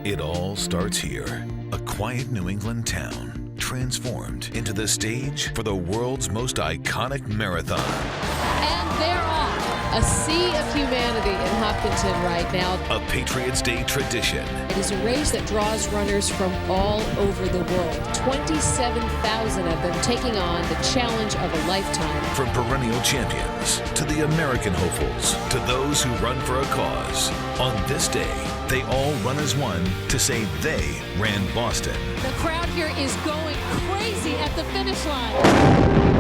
It all starts here, a quiet New England town, transformed into the stage for the world's most iconic marathon. And they're off. A sea of humanity in Hopkinton right now. A Patriots Day tradition. It is a race that draws runners from all over the world. 27,000 of them taking on the challenge of a lifetime. From perennial champions to the American hopefuls to those who run for a cause. On this day, they all run as one to say they ran Boston. The crowd here is going crazy at the finish line.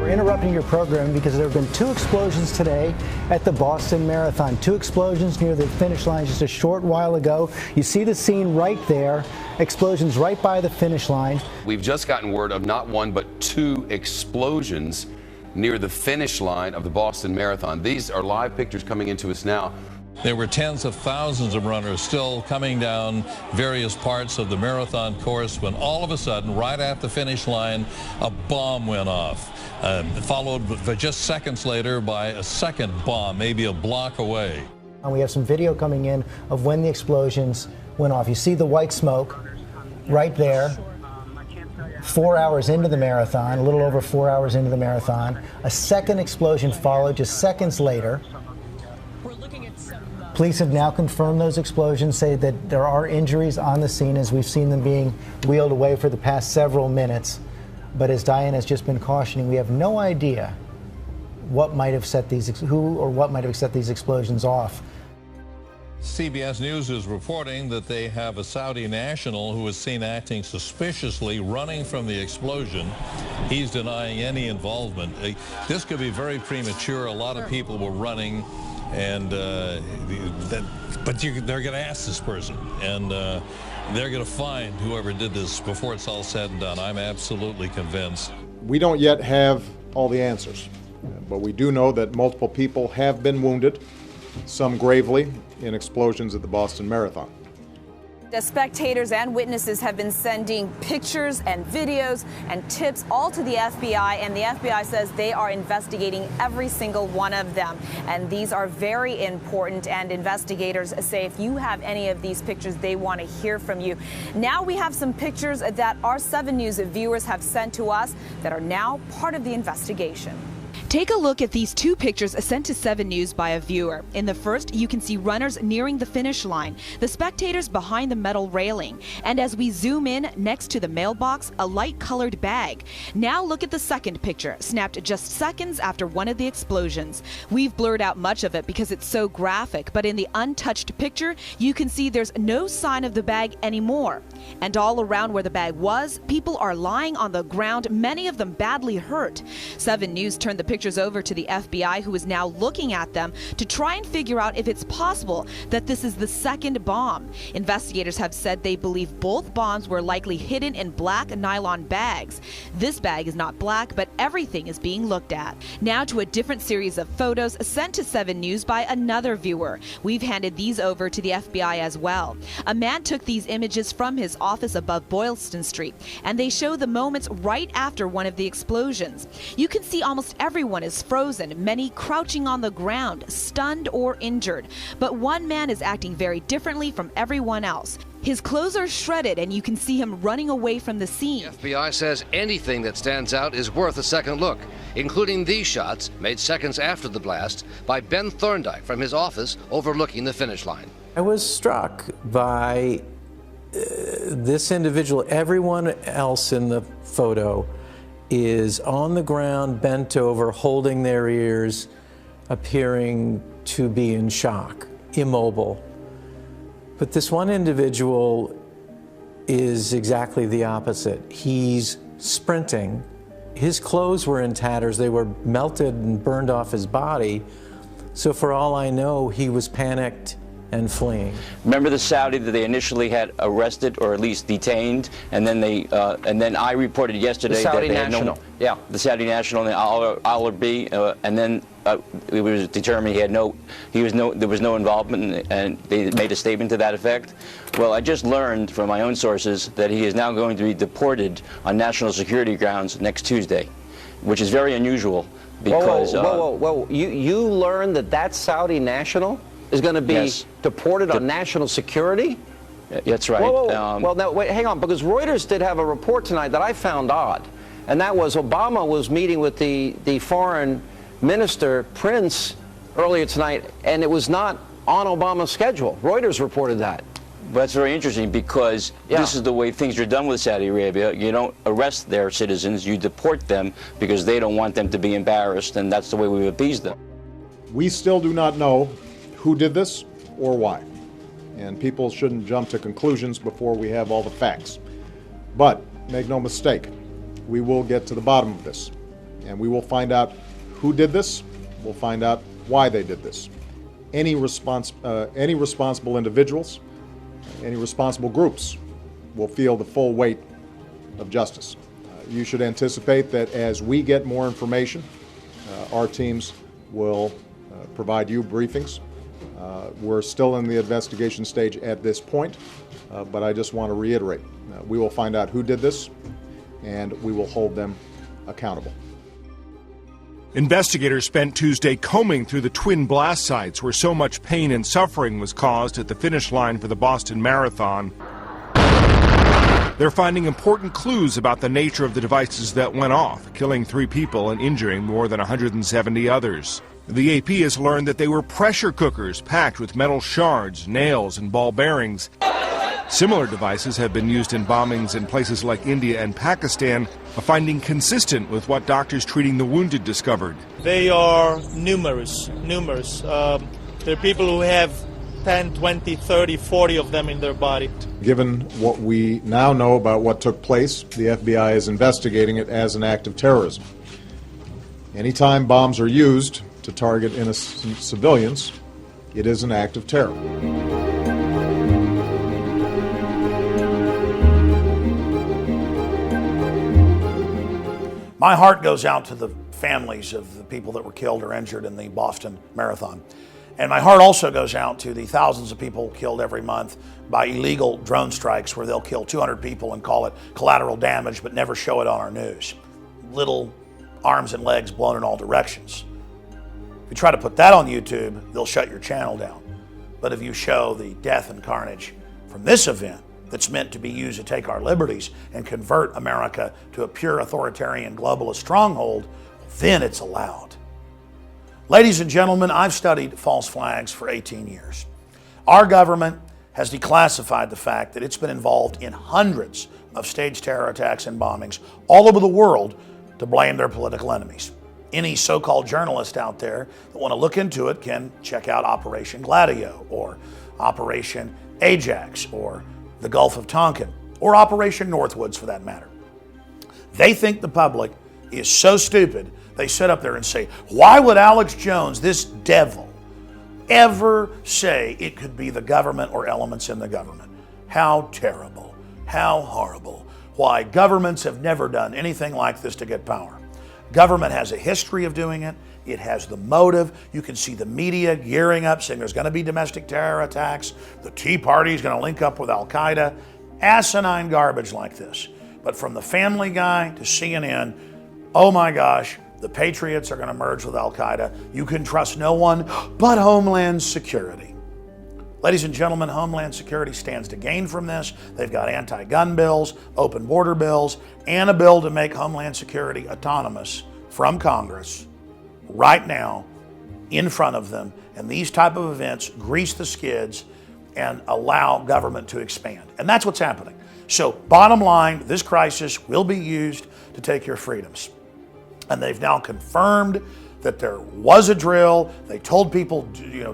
Interrupting your program because there have been 2 explosions today at the Boston Marathon. 2 explosions near the finish line just a short while ago. You see the scene right there. Explosions right by the finish line. We've just gotten word of not 1 but 2 explosions near the finish line of the Boston Marathon. These are live pictures coming into us now. There were tens of thousands of runners still coming down various parts of the marathon course when all of a sudden, right at the finish line, a bomb went off. Followed just seconds later by a second bomb, maybe a block away. And we have some video coming in of when the explosions went off. You see the white smoke right there. 4 hours into the marathon, a little over 4 hours into the marathon. A second explosion followed just seconds later. Police have now confirmed those explosions, say that there are injuries on the scene as we've seen them being wheeled away for the past several minutes. But as Diane has just been cautioning, we have no idea what might have set these, what might have set these explosions off. CBS News is reporting that they have a Saudi national who was seen acting suspiciously, running from the explosion. He's denying any involvement. This could be very premature. A lot of people were running. And they're going to ask this person, and they're going to find whoever did this before it's all said and done. I'm absolutely convinced. We don't yet have all the answers, but we do know that multiple people have been wounded, some gravely, in explosions at the Boston Marathon. The spectators and witnesses have been sending pictures and videos and tips all to the FBI, and the FBI says they are investigating every single one of them. And these are very important, and investigators say if you have any of these pictures, they want to hear from you. Now we have some pictures that our 7 News viewers have sent to us that are now part of the investigation. Take a look at these 2 pictures sent to 7 News by a viewer. In the first, you can see runners nearing the finish line, the spectators behind the metal railing, and as we zoom in next to the mailbox, a light-colored bag. Now look at the second picture, snapped just seconds after one of the explosions. We've blurred out much of it because it's so graphic, but in the untouched picture, you can see there's no sign of the bag anymore. And all around where the bag was, people are lying on the ground, many of them badly hurt. 7 News turned the pictures over to the FBI, who is now looking at them to try and figure out if it's possible that this is the second bomb. Investigators have said they believe both bombs were likely hidden in black nylon bags. This bag is not black, but everything is being looked at. Now to a different series of photos sent to 7 News by another viewer. We've handed these over to the FBI as well. A man took these images from his office above Boylston Street, and they show the moments right after one of the explosions. You can see almost everyone is frozen, many crouching on the ground, stunned or injured. But one man is acting very differently from everyone else. His clothes are shredded, and you can see him running away from the scene. The FBI says anything that stands out is worth a second look, including these shots made seconds after the blast by Ben Thorndike from his office overlooking the finish line. I was struck by this individual. Everyone else in the photo is on the ground, bent over, holding their ears, appearing to be in shock, immobile. But this one individual is exactly the opposite. He's sprinting. His clothes were in tatters. They were melted and burned off his body. So for all I know, he was panicked and fleeing. Remember the Saudi that they initially had arrested or at least detained, and then I reported yesterday that they had the Saudi national and the Al-Arbi, and then it was determined there was no involvement, and they made a statement to that effect. Well, I just learned from my own sources that he is now going to be deported on national security grounds next Tuesday, which is very unusual because. Whoa. You learned that Saudi national is going to be deported on national security? That's right. Well, now, wait, hang on, because Reuters did have a report tonight that I found odd, and that was Obama was meeting with the foreign minister, Prince, earlier tonight, and it was not on Obama's schedule. Reuters reported that. But that's very interesting because this is the way things are done with Saudi Arabia. You don't arrest their citizens, you deport them because they don't want them to be embarrassed, and that's the way we've appeased them. We still do not know who did this or why. And people shouldn't jump to conclusions before we have all the facts. But make no mistake, we will get to the bottom of this. And we will find out who did this. We'll find out why they did this. Any responsible individuals, any responsible groups will feel the full weight of justice. You should anticipate that as we get more information, our teams will provide you briefings. We're still in the investigation stage at this point, but I just want to reiterate, we will find out who did this, and we will hold them accountable. Investigators spent Tuesday combing through the twin blast sites where so much pain and suffering was caused at the finish line for the Boston Marathon. They're finding important clues about the nature of the devices that went off, killing 3 people and injuring more than 170 others. The AP has learned that they were pressure cookers packed with metal shards, nails, and ball bearings. Similar devices have been used in bombings in places like India and Pakistan, a finding consistent with what doctors treating the wounded discovered. They are numerous. They're people who have 10, 20, 30, 40 of them in their body. Given what we now know about what took place, the FBI is investigating it as an act of terrorism. Anytime bombs are used to target innocent civilians, it is an act of terror. My heart goes out to the families of the people that were killed or injured in the Boston Marathon. And my heart also goes out to the thousands of people killed every month by illegal drone strikes where they'll kill 200 people and call it collateral damage but never show it on our news. Little arms and legs blown in all directions. If you try to put that on YouTube, they'll shut your channel down. But if you show the death and carnage from this event that's meant to be used to take our liberties and convert America to a pure authoritarian globalist stronghold, then it's allowed. Ladies and gentlemen, I've studied false flags for 18 years. Our government has declassified the fact that it's been involved in hundreds of staged terror attacks and bombings all over the world to blame their political enemies. Any so-called journalist out there that want to look into it can check out Operation Gladio or Operation Ajax or the Gulf of Tonkin or Operation Northwoods for that matter. They think the public is so stupid, they sit up there and say, why would Alex Jones, this devil, ever say it could be the government or elements in the government? How terrible, how horrible. Why, governments have never done anything like this to get power. Government has a history of doing it. It has the motive. You can see the media gearing up, saying there's going to be domestic terror attacks. The Tea Party is going to link up with Al-Qaeda. Asinine garbage like this. But from the Family Guy to CNN, oh my gosh, the Patriots are going to merge with Al-Qaeda. You can trust no one but Homeland Security. Ladies and gentlemen, Homeland Security stands to gain from this. They've got anti-gun bills, open border bills, and a bill to make Homeland Security autonomous from Congress right now in front of them. And these type of events grease the skids and allow government to expand. And that's what's happening. So bottom line, this crisis will be used to take your freedoms. And they've now confirmed that there was a drill. They told people,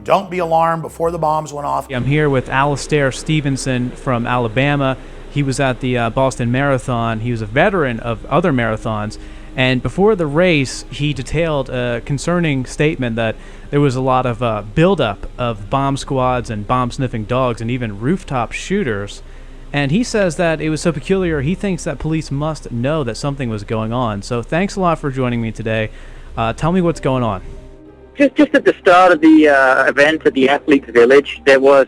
don't be alarmed before the bombs went off. I'm here with Alastair Stevenson from Alabama. He was at the Boston Marathon. He was a veteran of other marathons. And before the race, he detailed a concerning statement that there was a lot of buildup of bomb squads and bomb-sniffing dogs and even rooftop shooters. And he says that it was so peculiar, he thinks that police must know that something was going on. So thanks a lot for joining me today. Tell me what's going on. Just at the start of the event at the Athletes Village, there was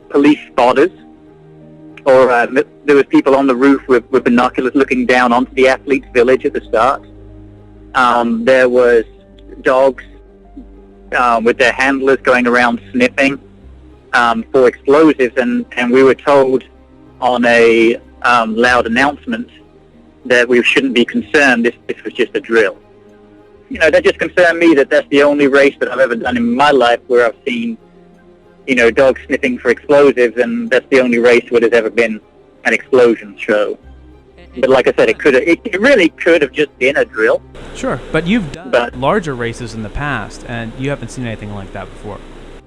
police spotters, or there was people on the roof with binoculars looking down onto the Athletes Village at the start. There was dogs with their handlers going around sniffing for explosives, and we were told on a loud announcement that we shouldn't be concerned, this was just a drill. You know, that just concerned me that that's the only race that I've ever done in my life where I've seen, you know, dogs sniffing for explosives, and that's the only race where there's ever been an explosion show. But like I said, it really could have just been a drill. Sure, but you've done larger races in the past, and you haven't seen anything like that before.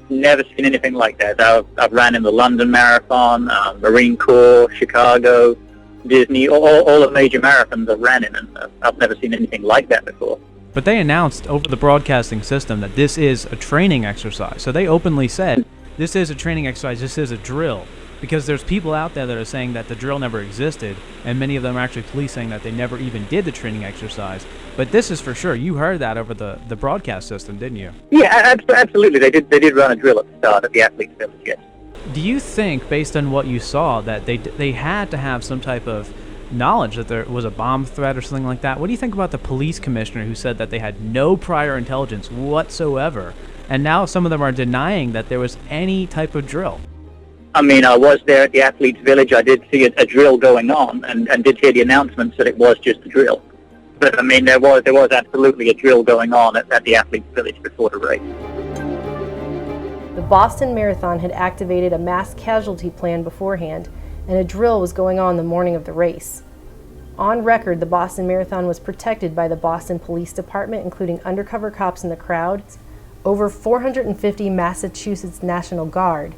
Never seen anything like that. I've ran in the London Marathon, Marine Corps, Chicago, Disney, all the major marathons I've ran in, and I've never seen anything like that before. But they announced over the broadcasting system that this is a training exercise. So they openly said, this is a training exercise, this is a drill. Because there's people out there that are saying that the drill never existed, and many of them are actually police saying that they never even did the training exercise. But this is for sure. You heard that over the broadcast system, didn't you? Yeah, absolutely. They did run a drill at the start at the Athletes Village, yes. Do you think, based on what you saw, that they had to have some type of knowledge that there was a bomb threat or something like that? What do you think about the police commissioner who said that they had no prior intelligence whatsoever, and now some of them are denying that there was any type of drill? I mean, I was there at the Athletes Village. I did see a drill going on, and did hear the announcements that it was just a drill. But I mean, there was absolutely a drill going on at the Athletes Village before the race. The Boston Marathon had activated a mass casualty plan beforehand, and a drill was going on the morning of the race. On record, the Boston Marathon was protected by the Boston Police Department, including undercover cops in the crowd, over 450 Massachusetts National Guard,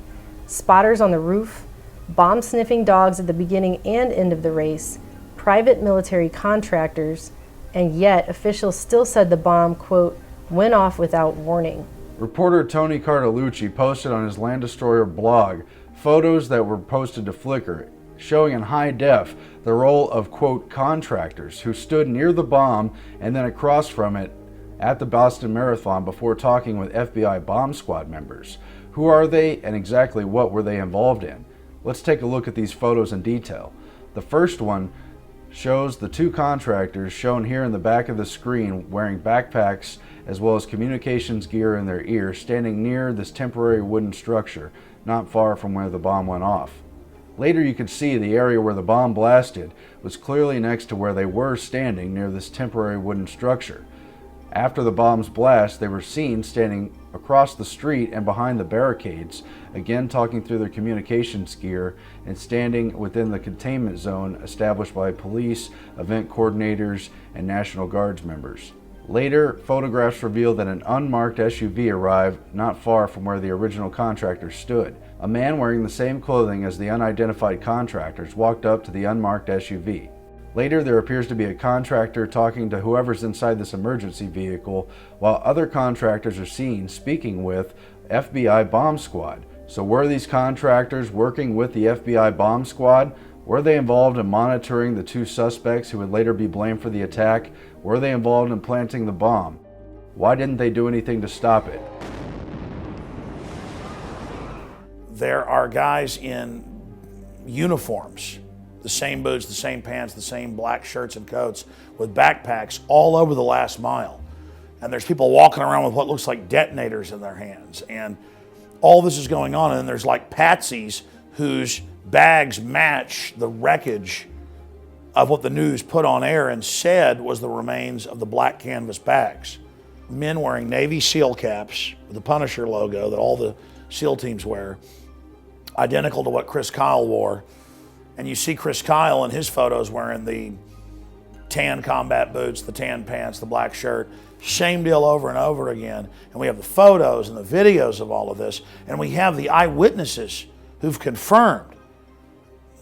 spotters on the roof, bomb-sniffing dogs at the beginning and end of the race, private military contractors, and yet officials still said the bomb, quote, went off without warning. Reporter Tony Cartolucci posted on his Land Destroyer blog photos that were posted to Flickr showing in high def the role of, quote, contractors who stood near the bomb and then across from it at the Boston Marathon before talking with FBI bomb squad members. Who are they and exactly what were they involved in? Let's take a look at these photos in detail. The first one shows the two contractors shown here in the back of the screen wearing backpacks as well as communications gear in their ears, standing near this temporary wooden structure not far from where the bomb went off. Later you could see the area where the bomb blasted was clearly next to where they were standing near this temporary wooden structure. After the bomb's blast, they were seen standing across the street and behind the barricades, again talking through their communications gear and standing within the containment zone established by police, event coordinators, and National Guards members. Later, photographs revealed that an unmarked SUV arrived not far from where the original contractors stood. A man wearing the same clothing as the unidentified contractors walked up to the unmarked SUV. Later, there appears to be a contractor talking to whoever's inside this emergency vehicle, while other contractors are seen speaking with FBI bomb squad. So were these contractors working with the FBI bomb squad? Were they involved in monitoring the two suspects who would later be blamed for the attack? Were they involved in planting the bomb? Why didn't they do anything to stop it? There are guys in uniforms, the same boots, the same pants, the same black shirts and coats with backpacks all over the last mile. And there's people walking around with what looks like detonators in their hands. And all this is going on. And then there's like patsies whose bags match the wreckage of what the news put on air and said was the remains of the black canvas bags. Men wearing Navy SEAL caps with the Punisher logo that all the SEAL teams wear, identical to what Chris Kyle wore. And you see Chris Kyle in his photos wearing the tan combat boots, the tan pants, the black shirt. Same deal over and over again. And we have the photos and the videos of all of this. And we have the eyewitnesses who've confirmed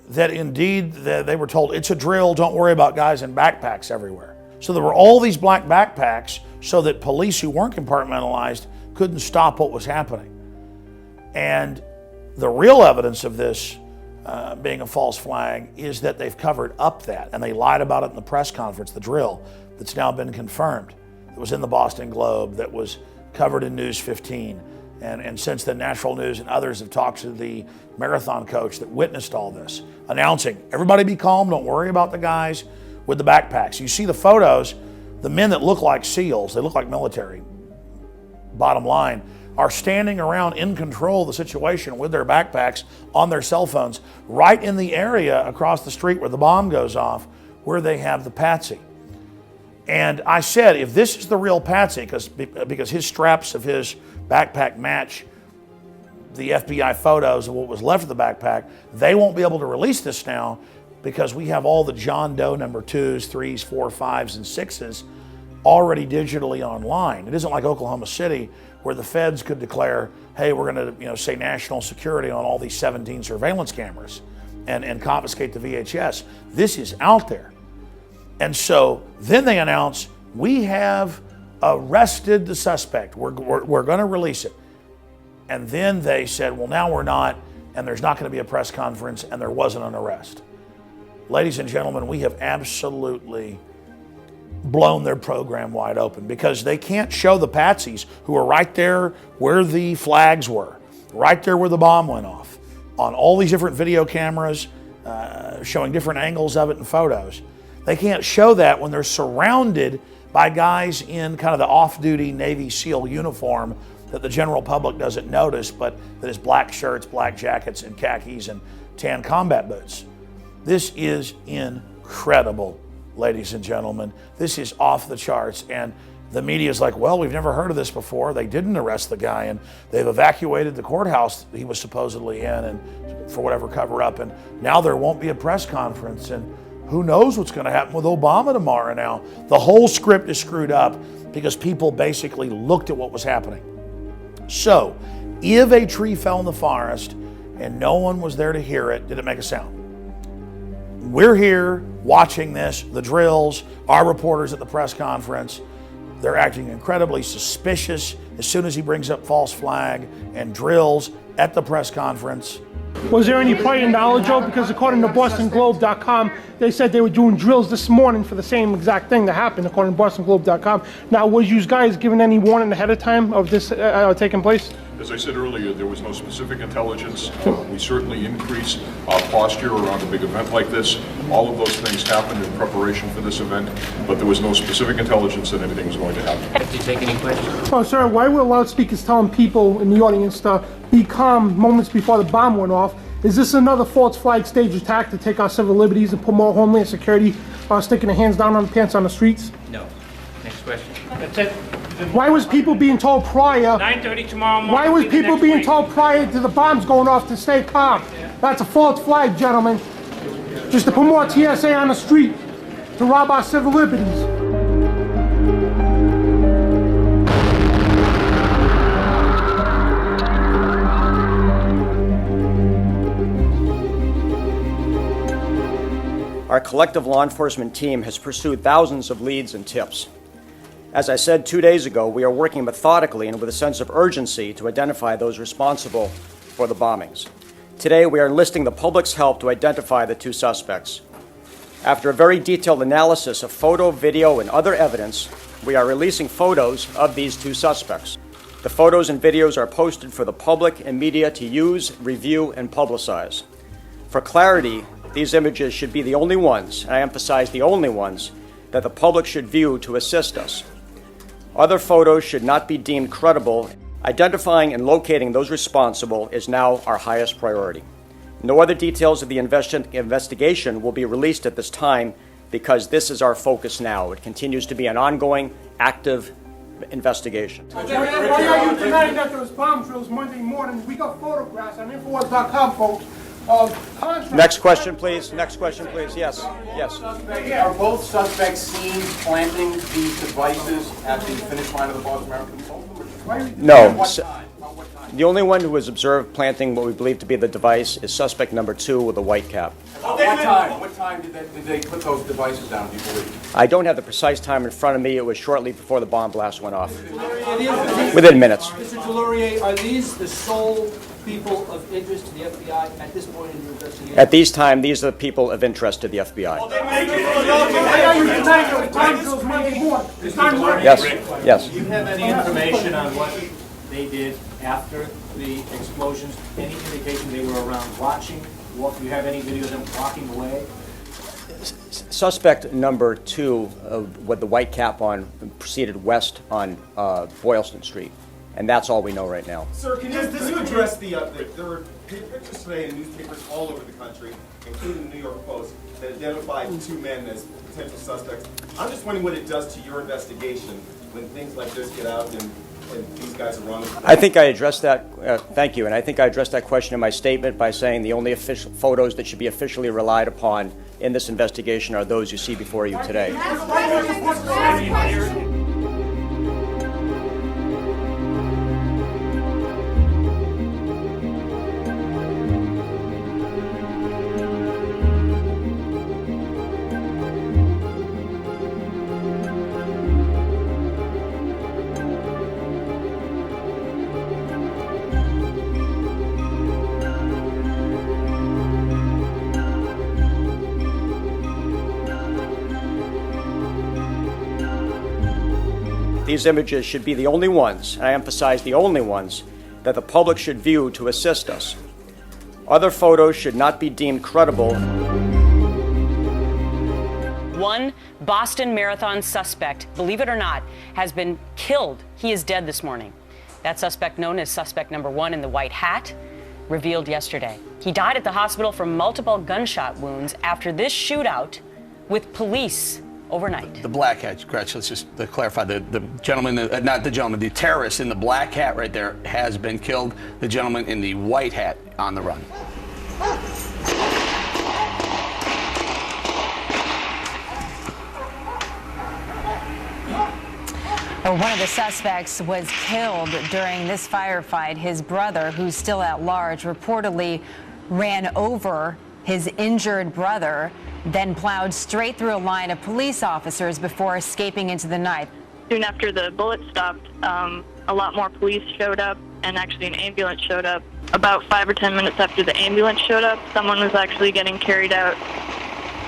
that indeed they were told, it's a drill, don't worry about guys in backpacks everywhere. So there were all these black backpacks so that police who weren't compartmentalized couldn't stop what was happening. And the real evidence of this being a false flag is that they've covered up that, and they lied about it in the press conference, the drill that's now been confirmed. It was in the Boston Globe, that was covered in News 15. And since then, National News and others have talked to the marathon coach that witnessed all this, announcing, everybody be calm, don't worry about the guys with the backpacks. You see the photos, the men that look like SEALs, they look like military, bottom line, are standing around in control of the situation with their backpacks on their cell phones, right in the area across the street where the bomb goes off, where they have the patsy. And I said, if this is the real patsy, because his straps of his backpack match the FBI photos of what was left of the backpack, they won't be able to release this now because we have all the John Doe number 2s, 3s, 4, 5s, and 6s already digitally online. It isn't like Oklahoma City where the feds could declare, hey, we're going to say national security on all these 17 surveillance cameras and confiscate the VHS. This is out there. And so then they announce, we have arrested the suspect. We're going to release it. And then they said, well, now we're not, and there's not going to be a press conference, and there wasn't an arrest. Ladies and gentlemen, we have absolutely blown their program wide open because they can't show the patsies who are right there where the flags were, right there where the bomb went off, on all these different video cameras, showing different angles of it and photos. They can't show that when they're surrounded by guys in kind of the off-duty Navy SEAL uniform that the general public doesn't notice, but that is black shirts, black jackets, and khakis and tan combat boots. This is incredible, ladies and gentlemen. This is off the charts. And the media is like, well, we've never heard of this before. They didn't arrest the guy, and they've evacuated the courthouse he was supposedly in and for whatever cover-up. And now there won't be a press conference. And who knows what's going to happen with Obama tomorrow now. The whole script is screwed up because people basically looked at what was happening. So, if a tree fell in the forest and no one was there to hear it, did it make a sound? We're here watching this, the drills, our reporters at the press conference. They're acting incredibly suspicious as soon as he brings up false flag and drills at the press conference. Was there any prior knowledge of? Because according to BostonGlobe.com, they said they were doing drills this morning for the same exact thing that happened, according to BostonGlobe.com. Now, was you guys given any warning ahead of time of this taking place? As I said earlier, there was no specific intelligence. We certainly increase our posture around a big event like this. All of those things happened in preparation for this event, but there was no specific intelligence that anything was going to happen. Do you take any questions? Oh, sir, why were loudspeakers telling people in the audience to be calm moments before the bomb went off? Is this another false flag stage attack to take our civil liberties and put more Homeland Security sticking their hands down on the pants on the streets? No. Next question. That's it. Why was people being told prior? 9:30 tomorrow morning. Why was people being told prior to the bombs going off to stay calm? That's a false flag, gentlemen. Just to put more TSA on the street to rob our civil liberties. Our collective law enforcement team has pursued thousands of leads and tips. As I said 2 days ago, we are working methodically and with a sense of urgency to identify those responsible for the bombings. Today, we are enlisting the public's help to identify the two suspects. After a very detailed analysis of photo, video, and other evidence, we are releasing photos of these two suspects. The photos and videos are posted for the public and media to use, review, and publicize. For clarity, these images should be the only ones, and I emphasize the only ones, that the public should view to assist us. Other photos should not be deemed credible. Identifying and locating those responsible is now our highest priority. No other details of the investigation will be released at this time because this is our focus now. It continues to be an ongoing, active investigation. Why are you denying that there was bomb drills Monday morning? We got photographs on Infowars.com, folks. Next question, please. Next question, please. Yes. Yes. Are both suspects seen planting these devices at the finish line of the Boston Marathon? No. The only one who was observed planting what we believe to be the device is suspect number 2 with a white cap. What time did they put those devices down, do you believe? I don't have the precise time in front of me. It was shortly before the bomb blast went off. Within minutes. Mr. Delurier, are these the sole people of interest to the FBI at this point in your investigation? At these time, these are the people of interest to the FBI. Yes. Do you have any information on what they did after the explosions? Any indication they were around watching? Do you have any video of them walking away? Suspect number 2, with the white cap on, proceeded west on Boylston Street. And that's all we know right now. Sir, can you address there were pictures today in newspapers all over the country, including the New York Post, that identified 2 men as potential suspects. I'm just wondering what it does to your investigation when things like this get out and these guys are wrong. I think I addressed that, thank you, and I think I addressed that question in my statement by saying the only official photos that should be officially relied upon in this investigation are those you see before you today. These images should be the only ones, and I emphasize the only ones, that the public should view to assist us. Other photos should not be deemed credible. One Boston Marathon suspect, believe it or not, has been killed. He is dead this morning. That suspect, known as suspect number 1 in the white hat, revealed yesterday. He died at the hospital from multiple gunshot wounds after this shootout with police overnight. The black hat, Gretch, let's just clarify, the gentleman, not the gentleman, the terrorist in the black hat right there has been killed. The gentleman in the white hat on the run. Well, one of the suspects was killed during this firefight. His brother, who's still at large, reportedly ran over his injured brother, then plowed straight through a line of police officers before escaping into the night. Soon after the bullet stopped, a lot more police showed up, and actually an ambulance showed up. About 5 or 10 minutes after the ambulance showed up, someone was actually getting carried out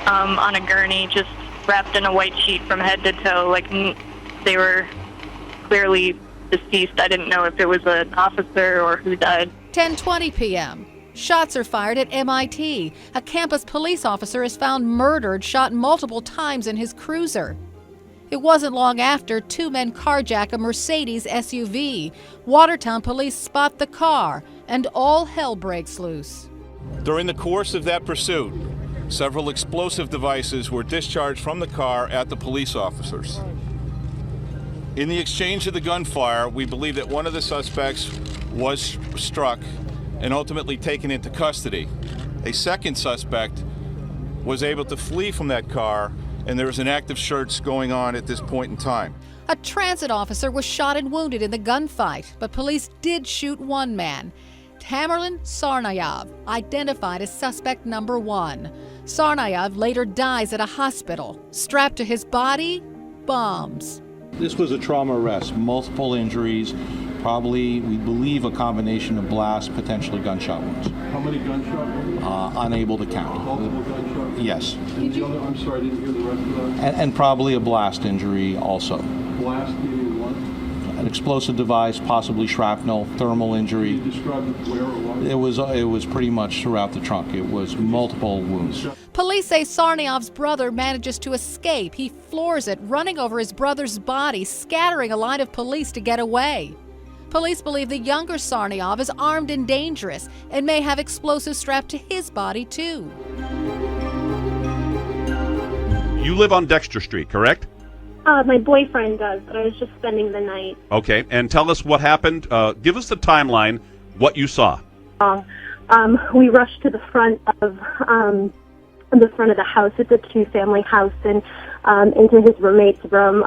on a gurney, just wrapped in a white sheet from head to toe. Like, they were clearly deceased. I didn't know if it was an officer or who died. 10:20 p.m. Shots are fired at MIT. A campus police officer is found murdered, shot multiple times in his cruiser. It wasn't long after 2 men carjack a Mercedes SUV. Watertown police spot the car, and all hell breaks loose. During the course of that pursuit, several explosive devices were discharged from the car at the police officers. In the exchange of the gunfire, we believe that one of the suspects was struck and ultimately taken into custody. A second suspect was able to flee from that car, and there was an active search going on at this point in time. A transit officer was shot and wounded in the gunfight, but police did shoot 1 man. Tamerlan Tsarnaev, identified as suspect number 1. Tsarnaev later dies at a hospital. Strapped to his body, bombs. This was a trauma arrest, multiple injuries, probably, we believe, a combination of blast, potentially gunshot wounds. How many gunshot wounds? Unable to count. Multiple gunshot? Yes. And the other, I'm sorry, I didn't hear the rest of that. And probably a blast injury also. Blast meaning what? An explosive device, possibly shrapnel, thermal injury. Can you describe it where or what? It was pretty much throughout the trunk. It was multiple wounds. Police say Tsarnaev's brother manages to escape. He floors it, running over his brother's body, scattering a line of police to get away. Police believe the younger Tsarnaev is armed and dangerous and may have explosives strapped to his body, too. You live on Dexter Street, correct? My boyfriend does, but I was just spending the night. Okay, and tell us what happened. Give us the timeline, what you saw. We rushed to the front of the house. It's a 2-family house, and into his roommate's room,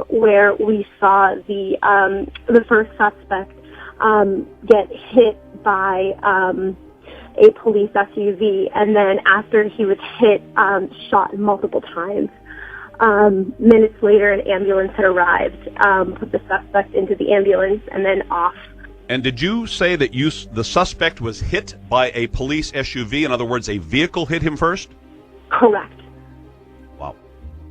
where we saw the first suspect get hit by a police SUV, and then after he was hit, shot multiple times. Minutes later, an ambulance had arrived, put the suspect into the ambulance, and then off. And did you say that the suspect was hit by a police SUV? In other words, a vehicle hit him first? Correct. Wow.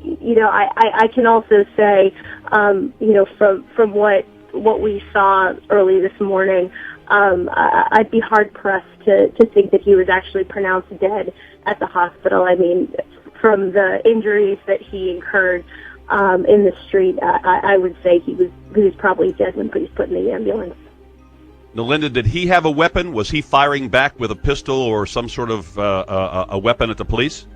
You know, I can also say, you know, from what we saw early this morning, I'd be hard pressed to think that he was actually pronounced dead at the hospital. I mean, from the injuries that he incurred in the street, I would say he was probably dead when he was put in the ambulance. Now, Linda, did he have a weapon? Was he firing back with a pistol or some sort of a weapon at the police?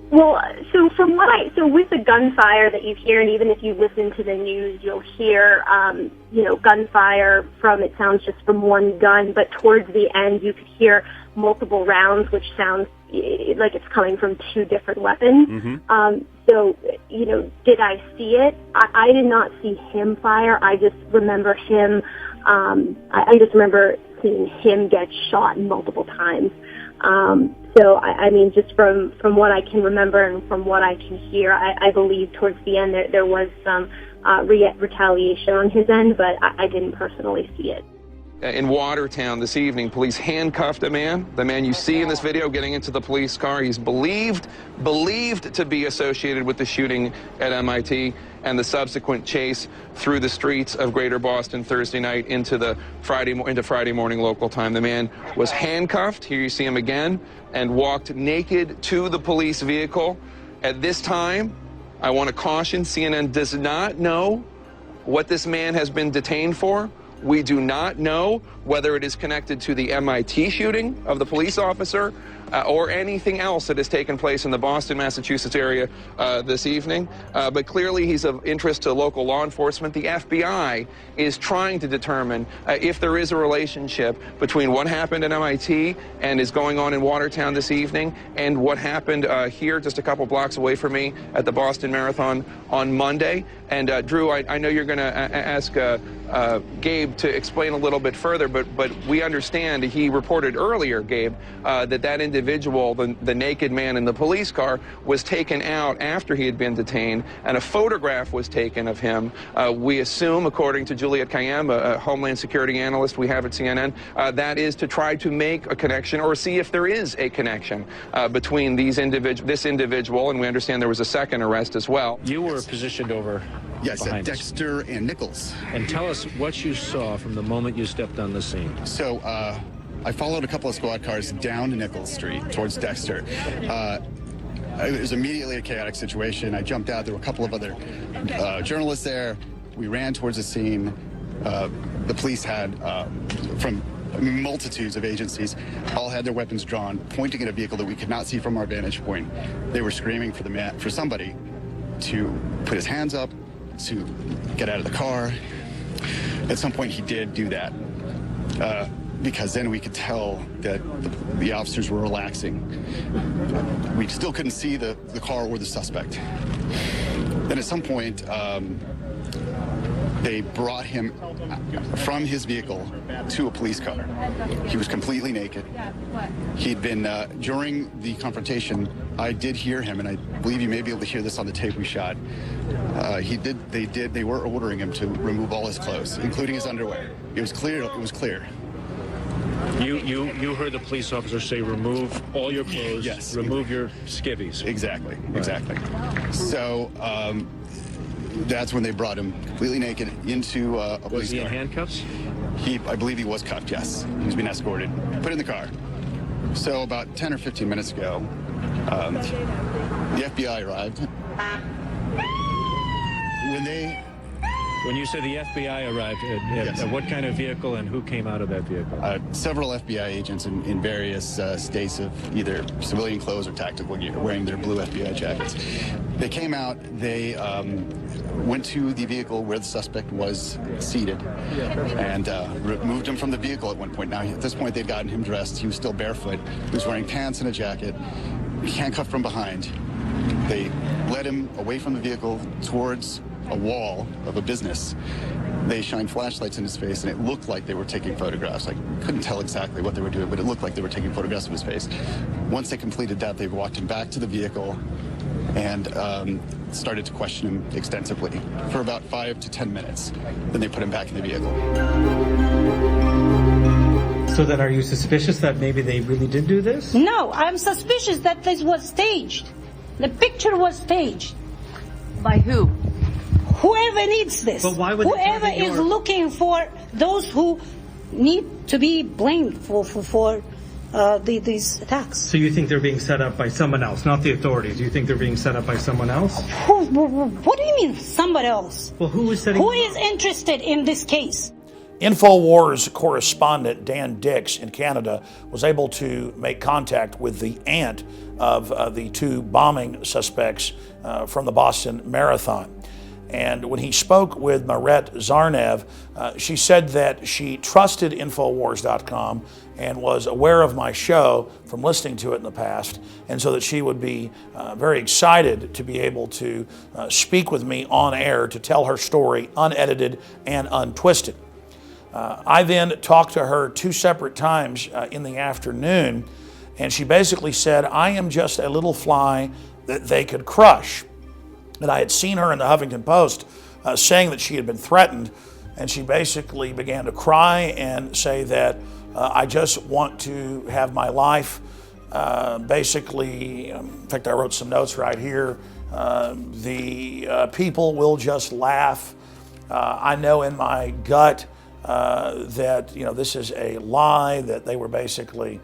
Well, so with the gunfire that you hear, and even if you listen to the news, you'll hear, you know, gunfire it sounds just from one gun, but towards the end you could hear multiple rounds, which sounds like it's coming from two different weapons. Mm-hmm. So, you know, did I see it? I did not see him fire. I just remember him, I just remember seeing him get shot multiple times. So, I mean, just from what I can remember and from what I can hear, I believe towards the end there was some retaliation on his end, but I didn't personally see it. In Watertown this evening, police handcuffed a man. The man you see in this video getting into the police car, he's believed to be associated with the shooting at MIT and the subsequent chase through the streets of Greater Boston Thursday night into Friday morning local time. The man was handcuffed, here you see him again, and walked naked to the police vehicle. At this time, I want to caution, CNN does not know what this man has been detained for. We do not know whether it is connected to the MIT shooting of the police officer or anything else that has taken place in the Boston, Massachusetts area this evening. But clearly he's of interest to local law enforcement. The FBI is trying to determine if there is a relationship between what happened at MIT and is going on in Watertown this evening and what happened here just a couple blocks away from me at the Boston Marathon on Monday. And Drew, I know you're going to ask Gabe to explain a little bit further, but we understand he reported earlier, Gabe, that individual, the naked man in the police car, was taken out after he had been detained, and a photograph was taken of him. We assume, according to Juliet Kayyem, a Homeland Security analyst we have at CNN, that is to try to make a connection or see if there is a connection between this individual, and we understand there was a second arrest as well. You were positioned over at Dexter and Nichols. And tell us what you saw from the moment you stepped on the scene. So I followed a couple of squad cars down to Nichols Street towards Dexter. It was immediately a chaotic situation. I jumped out. There were a couple of other journalists there. We ran towards the scene. The police had, from multitudes of agencies, all had their weapons drawn, pointing at a vehicle that we could not see from our vantage point. They were screaming for somebody to put his hands up, to get out of the car. At some point he did do that, because then we could tell that the officers were relaxing. We still couldn't see the car or the suspect. Then at some point, they brought him from his vehicle to a police car. He was completely naked. He'd been, during the confrontation, I did hear him, and I believe you may be able to hear this on the tape we shot. They were ordering him to remove all his clothes, including his underwear. It was clear. You heard the police officer say, remove all your clothes, yes. Remove your skivvies. Exactly, right. Exactly. So that's when they brought him completely naked into a police car. Was he in handcuffs? I believe he was cuffed, yes. He was being escorted, put in the car. So about 10 or 15 minutes ago, the FBI arrived. When you said the FBI arrived, yes. What kind of vehicle and who came out of that vehicle? Several FBI agents in various states of either civilian clothes or tactical gear, wearing their blue FBI jackets. They came out, they went to the vehicle where the suspect was seated and removed him from the vehicle at one point. Now, at this point, they'd gotten him dressed. He was still barefoot. He was wearing pants and a jacket, handcuffed from behind. They led him away from the vehicle towards a wall of a business. They shined flashlights in his face, and it looked like they were taking photographs. I couldn't tell exactly what they were doing, but it looked like they were taking photographs of his face. Once they completed that, they walked him back to the vehicle and started to question him extensively for about 5 to 10 minutes. Then they put him back in the vehicle. So then are you suspicious that maybe they really did do this? No, I'm suspicious that this was staged. The picture was staged. By who? Whoever needs this. But why would whoever is looking for those who need to be blamed for these attacks. So you think they're being set up by someone else, not the authorities? You think they're being set up by someone else? What do you mean, somebody else? Well, who is setting? Who is interested in this case? InfoWars correspondent Dan Dix in Canada was able to make contact with the aunt of the two bombing suspects from the Boston Marathon. And when he spoke with Maret Tsarnaev, she said that she trusted Infowars.com and was aware of my show from listening to it in the past, and so that she would be very excited to be able to speak with me on air to tell her story unedited and untwisted. I then talked to her 2 separate times in the afternoon, and she basically said, I am just a little fly that they could crush. And I had seen her in the Huffington Post saying that she had been threatened, and she basically began to cry and say that I just want to have my life basically, in fact, I wrote some notes right here, the people will just laugh. I know in my gut that this is a lie, that they were basically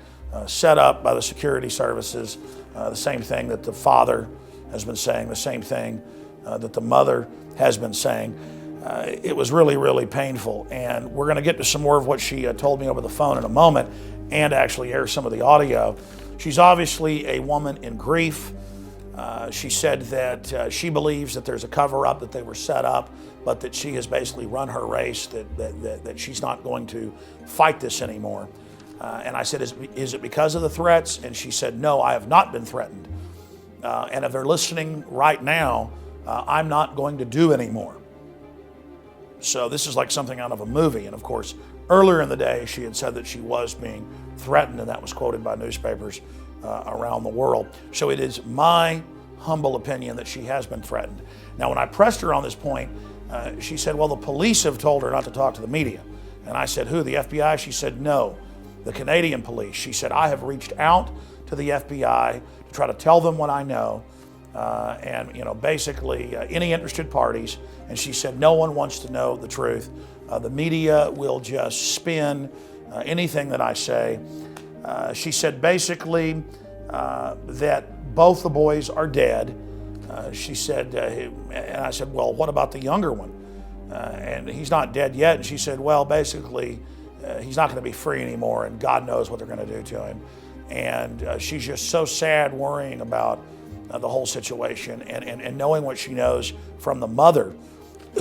set up by the security services, the same thing that the father has been saying, the same thing that the mother has been saying. It was really, really painful, and we're going to get to some more of what she told me over the phone in a moment and actually air some of the audio. She's obviously a woman in grief. She said that she believes that there's a cover-up, that they were set up, but that she has basically run her race, that she's not going to fight this anymore. And I said, is it because of the threats? And she said, no, I have not been threatened. And if they're listening right now, I'm not going to do anymore. So this is like something out of a movie. And of course, earlier in the day, she had said that she was being threatened, and that was quoted by newspapers around the world. So it is my humble opinion that she has been threatened. Now, when I pressed her on this point, she said, well, the police have told her not to talk to the media. And I said, who, the FBI? She said, no, the Canadian police. She said, I have reached out to the FBI to try to tell them what I know, and basically any interested parties. And she said, no one wants to know the truth. The media will just spin anything that I say. She said basically that both the boys are dead. She said, and I said, well, what about the younger one? And he's not dead yet. And she said, well, basically, he's not going to be free anymore, and God knows what they're going to do to him. And she's just so sad, worrying about the whole situation, and knowing what she knows from the mother,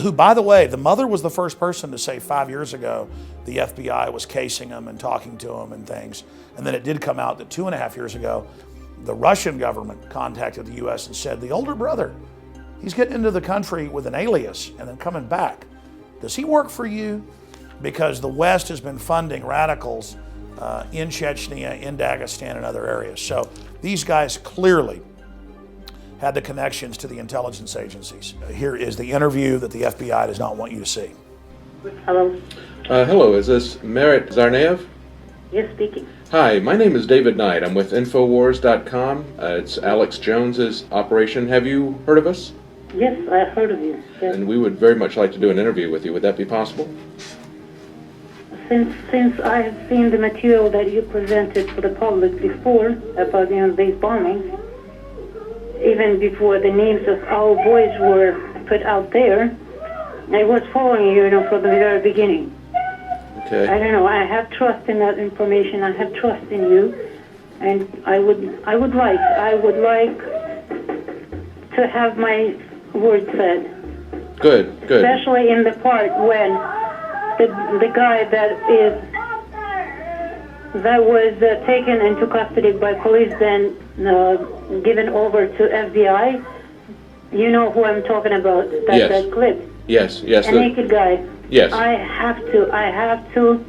who, by the way, the mother was the first person to say 5 years ago the FBI was casing him and talking to him and things. And then it did come out that 2.5 years ago, the Russian government contacted the U.S. and said, the older brother, he's getting into the country with an alias and then coming back. Does he work for you? Because the West has been funding radicals in Chechnya, in Dagestan, and other areas. So these guys clearly had the connections to the intelligence agencies. Here is the interview that the FBI does not want you to see. Hello. Hello, is this Maret Tsarnaev? Yes, speaking. Hi, my name is David Knight. I'm with Infowars.com. It's Alex Jones's operation. Have you heard of us? Yes, I heard of you. Yes. And we would very much like to do an interview with you. Would that be possible? Since I have seen the material that you presented for the public before about these bombings, even before the names of our boys were put out there, I was following you, from the very beginning. Okay. I don't know. I have trust in that information. I have trust in you, and I would like to have my word said. Good. Especially in the part when the guy that was taken into custody by police, then given over to FBI. You know who I'm talking about? Yes. That clip. Yes. A naked guy. Yes. I have to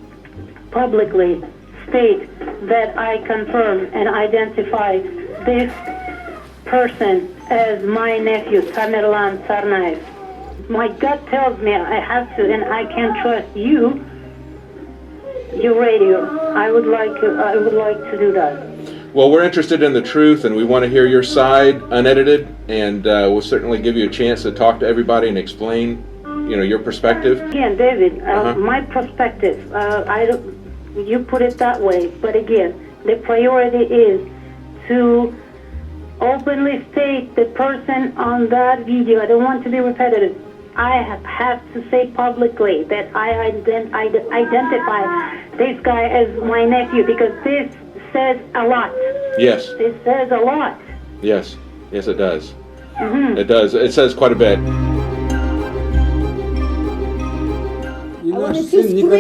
publicly state that I confirm and identify this person as my nephew, Tamerlan Tsarnaev. My gut tells me I have to, and I can trust you, your radio. I would like to do that. Well, we're interested in the truth, and we want to hear your side unedited, and we'll certainly give you a chance to talk to everybody and explain, your perspective. Again, David, my perspective, you put it that way, but again, the priority is to openly state the person on that video. I don't want to be repetitive. I have to say publicly that I identify this guy as my nephew, because this says a lot. Yes. This says a lot. Yes. Yes, it does. It does. It says quite a bit. I wanted to scream to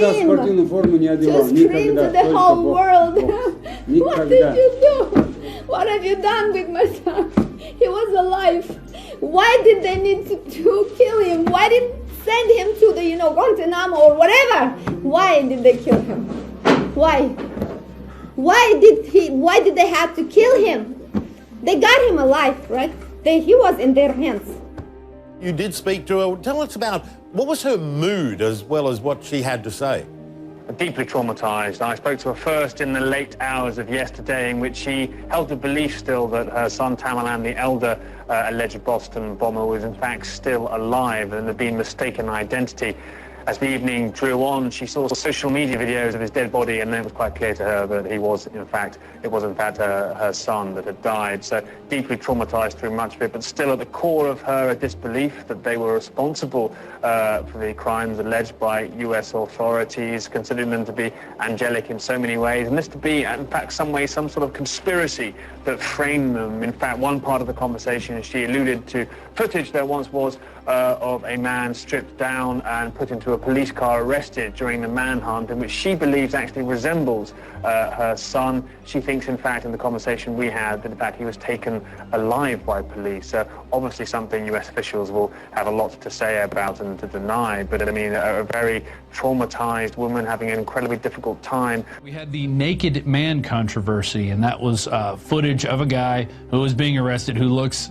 the whole world. What did you do? What have you done with my son? He was alive. Why did they need to kill him? Why didn't send him to the, Guantanamo or whatever? Why did they kill him? Why? Why did they have to kill him? They got him alive, right? He was in their hands. You did speak to her. Tell us about, what was her mood as well as what she had to say? Deeply traumatized. I spoke to her first in the late hours of yesterday, in which she held the belief still that her son Tamerlan, the elder alleged Boston bomber, was in fact still alive and had been mistaken identity. As the evening drew on, she saw social media videos of his dead body, and then it was quite clear to her that it was in fact her son that had died. So deeply traumatized through much of it, but still at the core of her a disbelief that they were responsible for the crimes alleged by U.S. authorities, considering them to be angelic in so many ways, and this to be, in fact, some sort of conspiracy that framed them. In fact, one part of the conversation, she alluded to footage there once was of a man stripped down and put into a police car, arrested during the manhunt, in which she believes actually resembles her son. She thinks, in fact, in the conversation we had, that in fact he was taken alive by police. So obviously something U.S. officials will have a lot to say about and to deny, but I mean, a very traumatized woman having an incredibly difficult time. We had the naked man controversy, and that was footage of a guy who was being arrested who looks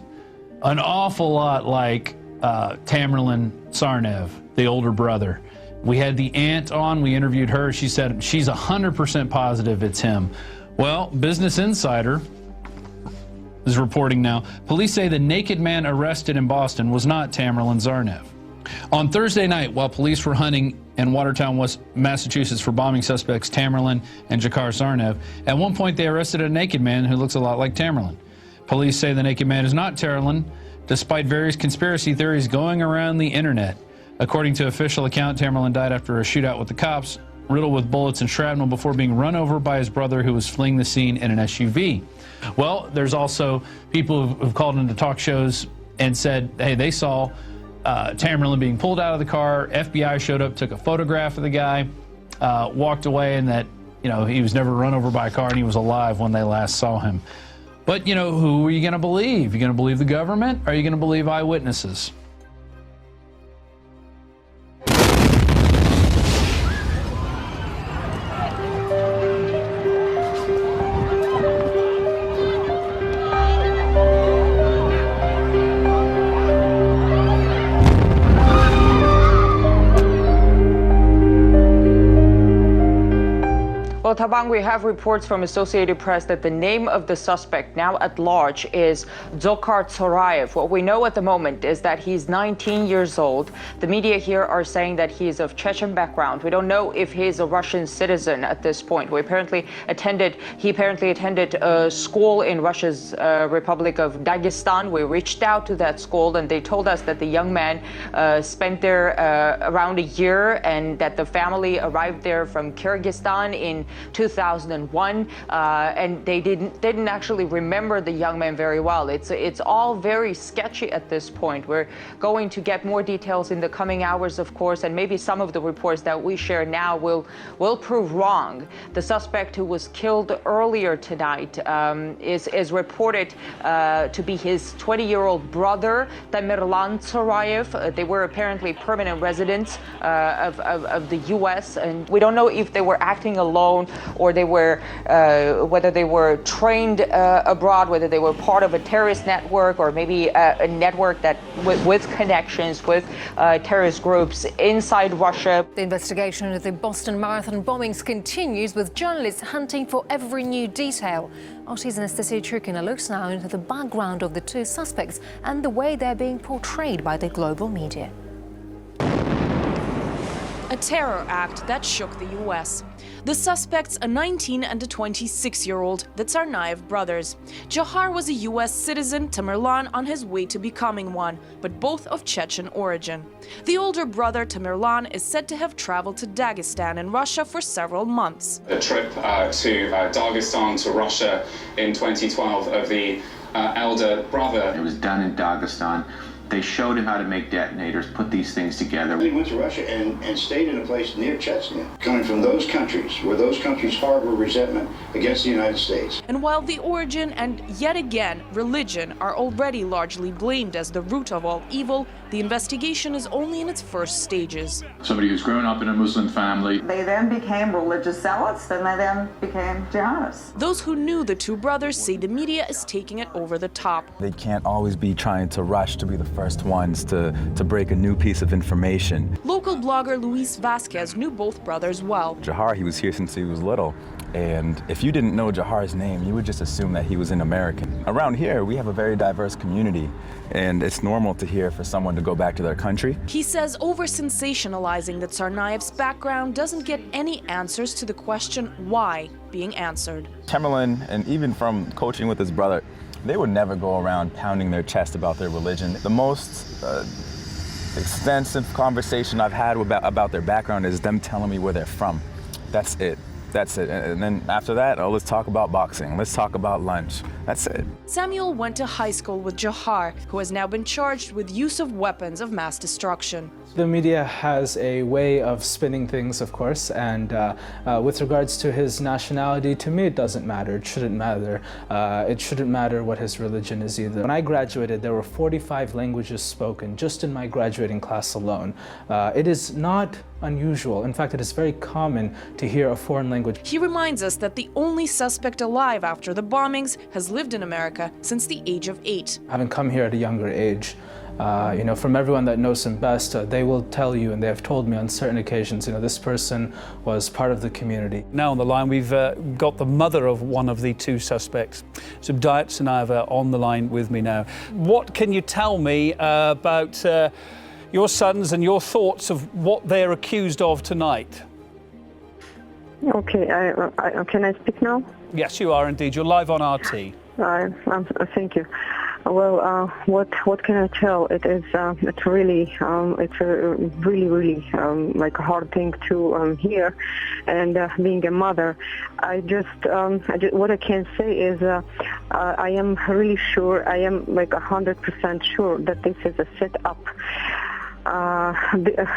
an awful lot like Tamerlan Tsarnaev, the older brother. We had the aunt on, we interviewed her. She said she's 100% positive it's him. Well, Business Insider is reporting now, police say the naked man arrested in Boston was not Tamerlan Tsarnaev. On Thursday night, while police were hunting in Watertown, Massachusetts for bombing suspects Tamerlan and Dzhokhar Tsarnaev, at one point they arrested a naked man who looks a lot like Tamerlan. Police say the naked man is not Tamerlan, despite various conspiracy theories going around the internet. According to official account, Tamerlan died after a shootout with the cops, riddled with bullets and shrapnel before being run over by his brother who was fleeing the scene in an SUV. Well, there's also people who've called into talk shows and said, hey, they saw Tamerlan being pulled out of the car, FBI showed up, took a photograph of the guy, walked away, and that, he was never run over by a car and he was alive when they last saw him. But, who are you going to believe? Are you going to believe the government? Or are you going to believe eyewitnesses? Well, Tabang, we have reports from Associated Press that the name of the suspect now at large is Dzhokhar Tsarnaev. What we know at the moment is that he's 19 years old. The media here are saying that he is of Chechen background. We don't know if he's a Russian citizen at this point. He apparently attended a school in Russia's Republic of Dagestan. We reached out to that school and they told us that the young man spent there around a year and that the family arrived there from Kyrgyzstan in 2001, and they didn't actually remember the young man very well. It's all very sketchy at this point. We're going to get more details in the coming hours, of course, and maybe some of the reports that we share now will prove wrong. The suspect who was killed earlier tonight is reported to be his 20-year-old brother, Tamerlan Tsarnaev. They were apparently permanent residents of the U.S., and we don't know if they were acting alone or they were whether they were trained abroad, whether they were part of a terrorist network or maybe a network that with connections with terrorist groups inside Russia. The investigation into the Boston Marathon bombings continues, with journalists hunting for every new detail. RT's Anastasia Churkina looks now into the background of the two suspects and the way they're being portrayed by the global media. A terror act that shook the U.S. The suspects, a 19 and a 26-year-old, the Tsarnaev brothers. Jahar was a U.S. citizen, Tamerlan on his way to becoming one, but both of Chechen origin. The older brother, Tamerlan, is said to have traveled to Dagestan in Russia for several months. A trip to Dagestan, to Russia in 2012 of the elder brother. It was done in Dagestan. They showed him how to make detonators, put these things together. He went to Russia and stayed in a place near Chechnya, coming from those countries, where those countries harbor resentment against the United States. And while the origin and, yet again, religion are already largely blamed as the root of all evil, the investigation is only in its first stages. Somebody who's grown up in a Muslim family. They then became religious zealots, and they then became jihadists. Those who knew the two brothers say the media is taking it over the top. They can't always be trying to rush to be the first ones to break a new piece of information. Local blogger Luis Vasquez knew both brothers well. Jahar, he was here since he was little. And if you didn't know Jahar's name, you would just assume that he was an American. Around here, we have a very diverse community, and it's normal to hear for someone to go back to their country. He says over-sensationalizing the Tsarnaev's background doesn't get any answers to the question why being answered. Tamerlan, and even from coaching with his brother, they would never go around pounding their chest about their religion. The most extensive conversation I've had about their background is them telling me where they're from. That's it. That's it. And then after that, let's talk about boxing. Let's talk about lunch. That's it. Samuel went to high school with Jahar, who has now been charged with use of weapons of mass destruction. The media has a way of spinning things, of course, and with regards to his nationality, to me it doesn't matter. It shouldn't matter. It shouldn't matter what his religion is either. When I graduated, there were 45 languages spoken just in my graduating class alone. It is not unusual. In fact, it is very common to hear a foreign language. He reminds us that the only suspect alive after the bombings has lived in America since the age of 8. Having come here at a younger age, from everyone that knows him best, they will tell you, and they have told me on certain occasions, this person was part of the community. Now on the line, we've got the mother of one of the two suspects, Subdayat Tsarnaev, on the line with me now. What can you tell me about your sons and your thoughts of what they're accused of tonight? Okay, can I speak now? Yes, you are indeed. You're live on RT. Thank you. Well, what can I tell? It's really like a hard thing to hear, and being a mother, what I can say is I am really sure, I am like 100% sure that this is a setup.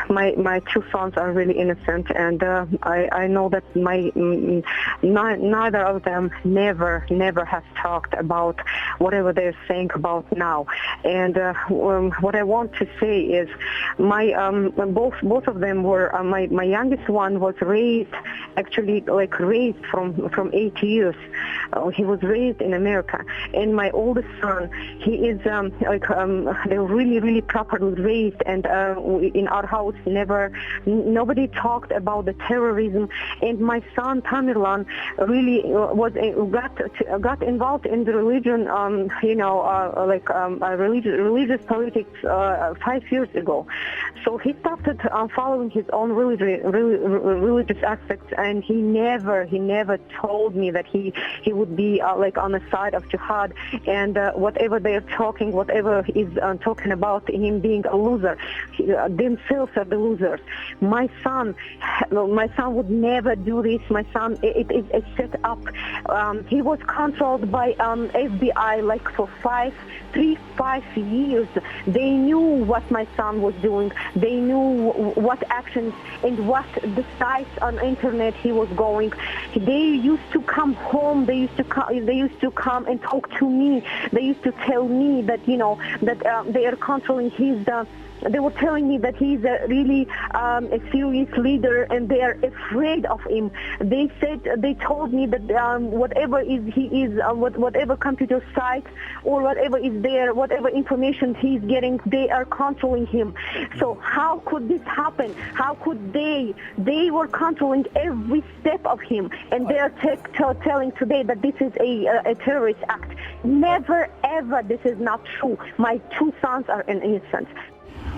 My two sons are really innocent, and I know that neither of them never have talked about whatever they're saying about now. And what I want to say is, both of them were my youngest one was raised from 8 years. He was raised in America, and my oldest son, he is they're really properly raised, and in our house nobody talked about the terrorism. And my son Tamerlan really got involved in the religion, religious politics 5 years ago. So he started following his own religious aspects, and he never told me that he would be on the side of jihad, and whatever they're talking, whatever is talking about him being a loser. themselves are the losers. My son would never do this. My son, it is a set up. He was controlled by FBI like for 5 years. They knew what my son was doing. They knew what actions and what the sites on internet he was going. They used to come home. They used to come and talk to me. They used to tell me that that they are controlling his. They were telling me that he's a really a serious leader, and they are afraid of him. They told me that whatever computer site or whatever is there, whatever information he's getting, they are controlling him. So how could this happen? How could they? They were controlling every step of him, and they are telling today that this is a terrorist act. Never ever. This is not true. My 2 sons are innocent.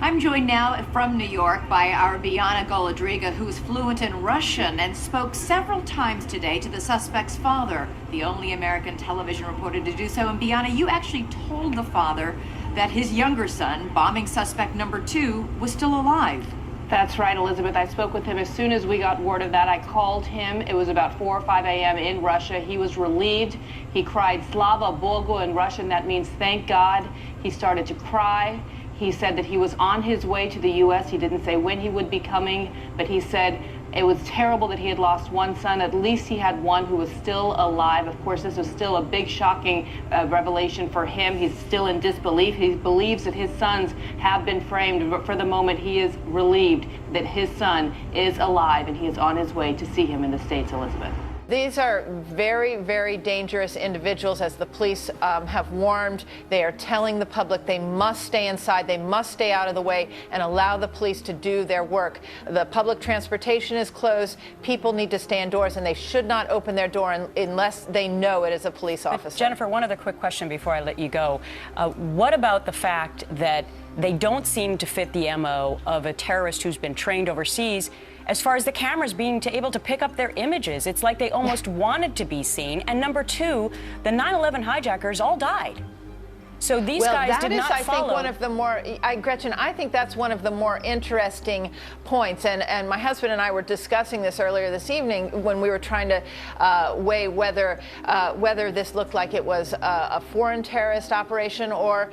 I'm joined now from New York by our Biana Golodriga, who is fluent in Russian and spoke several times today to the suspect's father, the only American television reporter to do so. And Biana, you actually told the father that his younger son, bombing suspect number 2, was still alive. That's right, Elizabeth. I spoke with him as soon as we got word of that. I called him. It was about 4 or 5 a.m. in Russia. He was relieved. He cried Slava Bogu in Russian. That means thank God. He started to cry. He said that he was on his way to the U.S. He didn't say when he would be coming, but he said it was terrible that he had lost one son. At least he had one who was still alive. Of course, this was still a big, shocking revelation for him. He's still in disbelief. He believes that his sons have been framed, but for the moment, he is relieved that his son is alive, and he is on his way to see him in the States, Elizabeth. These are very, very dangerous individuals, as the police have warned. They are telling the public they must stay inside, they must stay out of the way, and allow the police to do their work. The public transportation is closed. People need to stay indoors, and they should not open their door unless they know it is a police officer. But Jennifer, one other quick question before I let you go. What about the fact that they don't seem to fit the MO of a terrorist who's been trained overseas as far as the cameras being able to pick up their images? It's like they almost wanted to be seen. And number 2, the 9/11 hijackers all died. So these guys did not follow. I think, one of the more, Gretchen, I think that's one of the more interesting points. And my husband and I were discussing this earlier this evening when we were trying to weigh whether this looked like it was a foreign terrorist operation or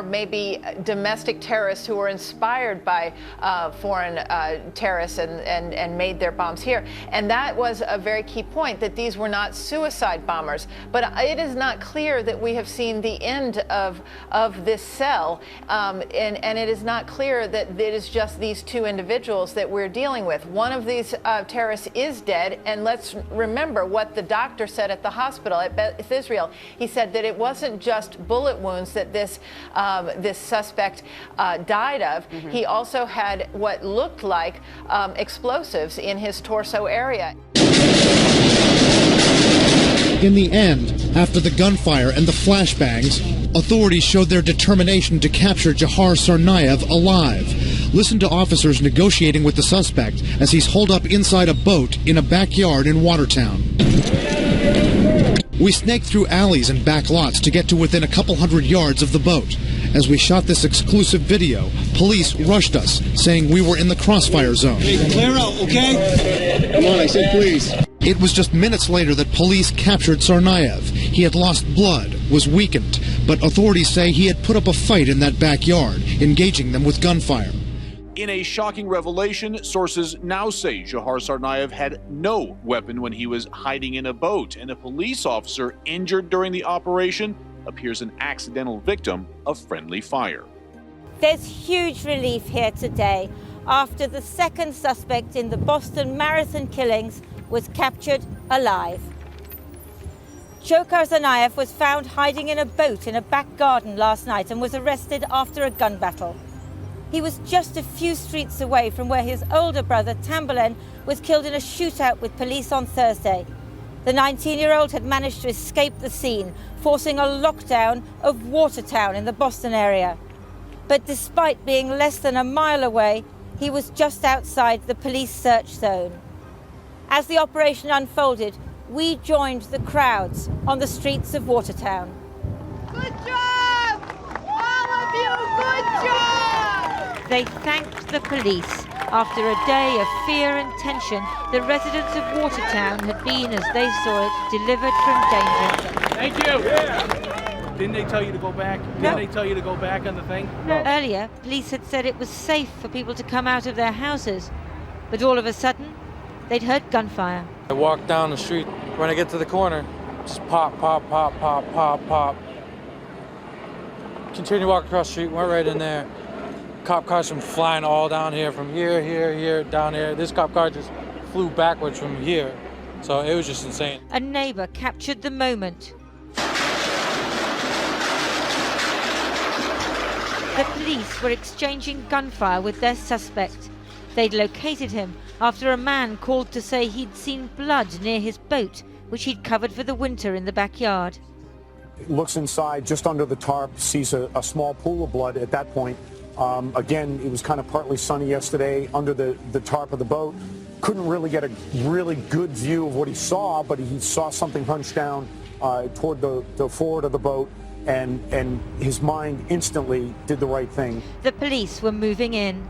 maybe domestic terrorists who were inspired by foreign terrorists and made their bombs here. And that was a very key point, that these were not suicide bombers. But it is not clear that we have seen the end of this cell, and it is not clear that it is just these 2 individuals that we're dealing with. One of these terrorists is dead, and let's remember what the doctor said at the hospital at Beth Israel. He said that it wasn't just bullet wounds that this suspect died of. He also had what looked like explosives in his torso area. In the end, after the gunfire and the flashbangs, authorities showed their determination to capture Jahar Tsarnaev alive. Listen to officers negotiating with the suspect as he's holed up inside a boat in a backyard in Watertown. We snaked through alleys and back lots to get to within a couple hundred yards of the boat. As we shot this exclusive video, police rushed us, saying we were in the crossfire zone. Hey, clear out, okay? Come on, I said please. It was just minutes later that police captured Tsarnaev. He had lost blood, was weakened, but authorities say he had put up a fight in that backyard, engaging them with gunfire. In a shocking revelation, sources now say Jahar Tsarnaev had no weapon when he was hiding in a boat, and a police officer injured during the operation appears an accidental victim of friendly fire. There's huge relief here today after the second suspect in the Boston Marathon killings was captured alive. Jahar Tsarnaev was found hiding in a boat in a back garden last night and was arrested after a gun battle. He was just a few streets away from where his older brother Tamberlen was killed in a shootout with police on Thursday. The 19-year-old had managed to escape the scene, forcing a lockdown of Watertown in the Boston area. But despite being less than a mile away, he was just outside the police search zone. As the operation unfolded, we joined the crowds on the streets of Watertown. Good job! All of you, good job! They thanked the police. After a day of fear and tension, the residents of Watertown had been, as they saw it, delivered from danger. Thank you. Yeah. Didn't they tell you to go back? No. Didn't they tell you to go back on the thing? No. Earlier, police had said it was safe for people to come out of their houses. But all of a sudden, they'd heard gunfire. I walked down the street. When I get to the corner, just pop, pop, pop, pop, pop, pop. Continue to walk across the street, went right in there. Cop cars from flying all down here, from here, down here. This cop car just flew backwards from here. So it was just insane. A neighbor captured the moment. The police were exchanging gunfire with their suspect. They'd located him after a man called to say he'd seen blood near his boat, which he'd covered for the winter in the backyard. Looks inside just under the tarp, sees a small pool of blood at that point. Again, it was kind of partly sunny yesterday under the tarp of the boat. Couldn't really get a really good view of what he saw, but he saw something hunched down toward the forward of the boat, and his mind instantly did the right thing. The police were moving in.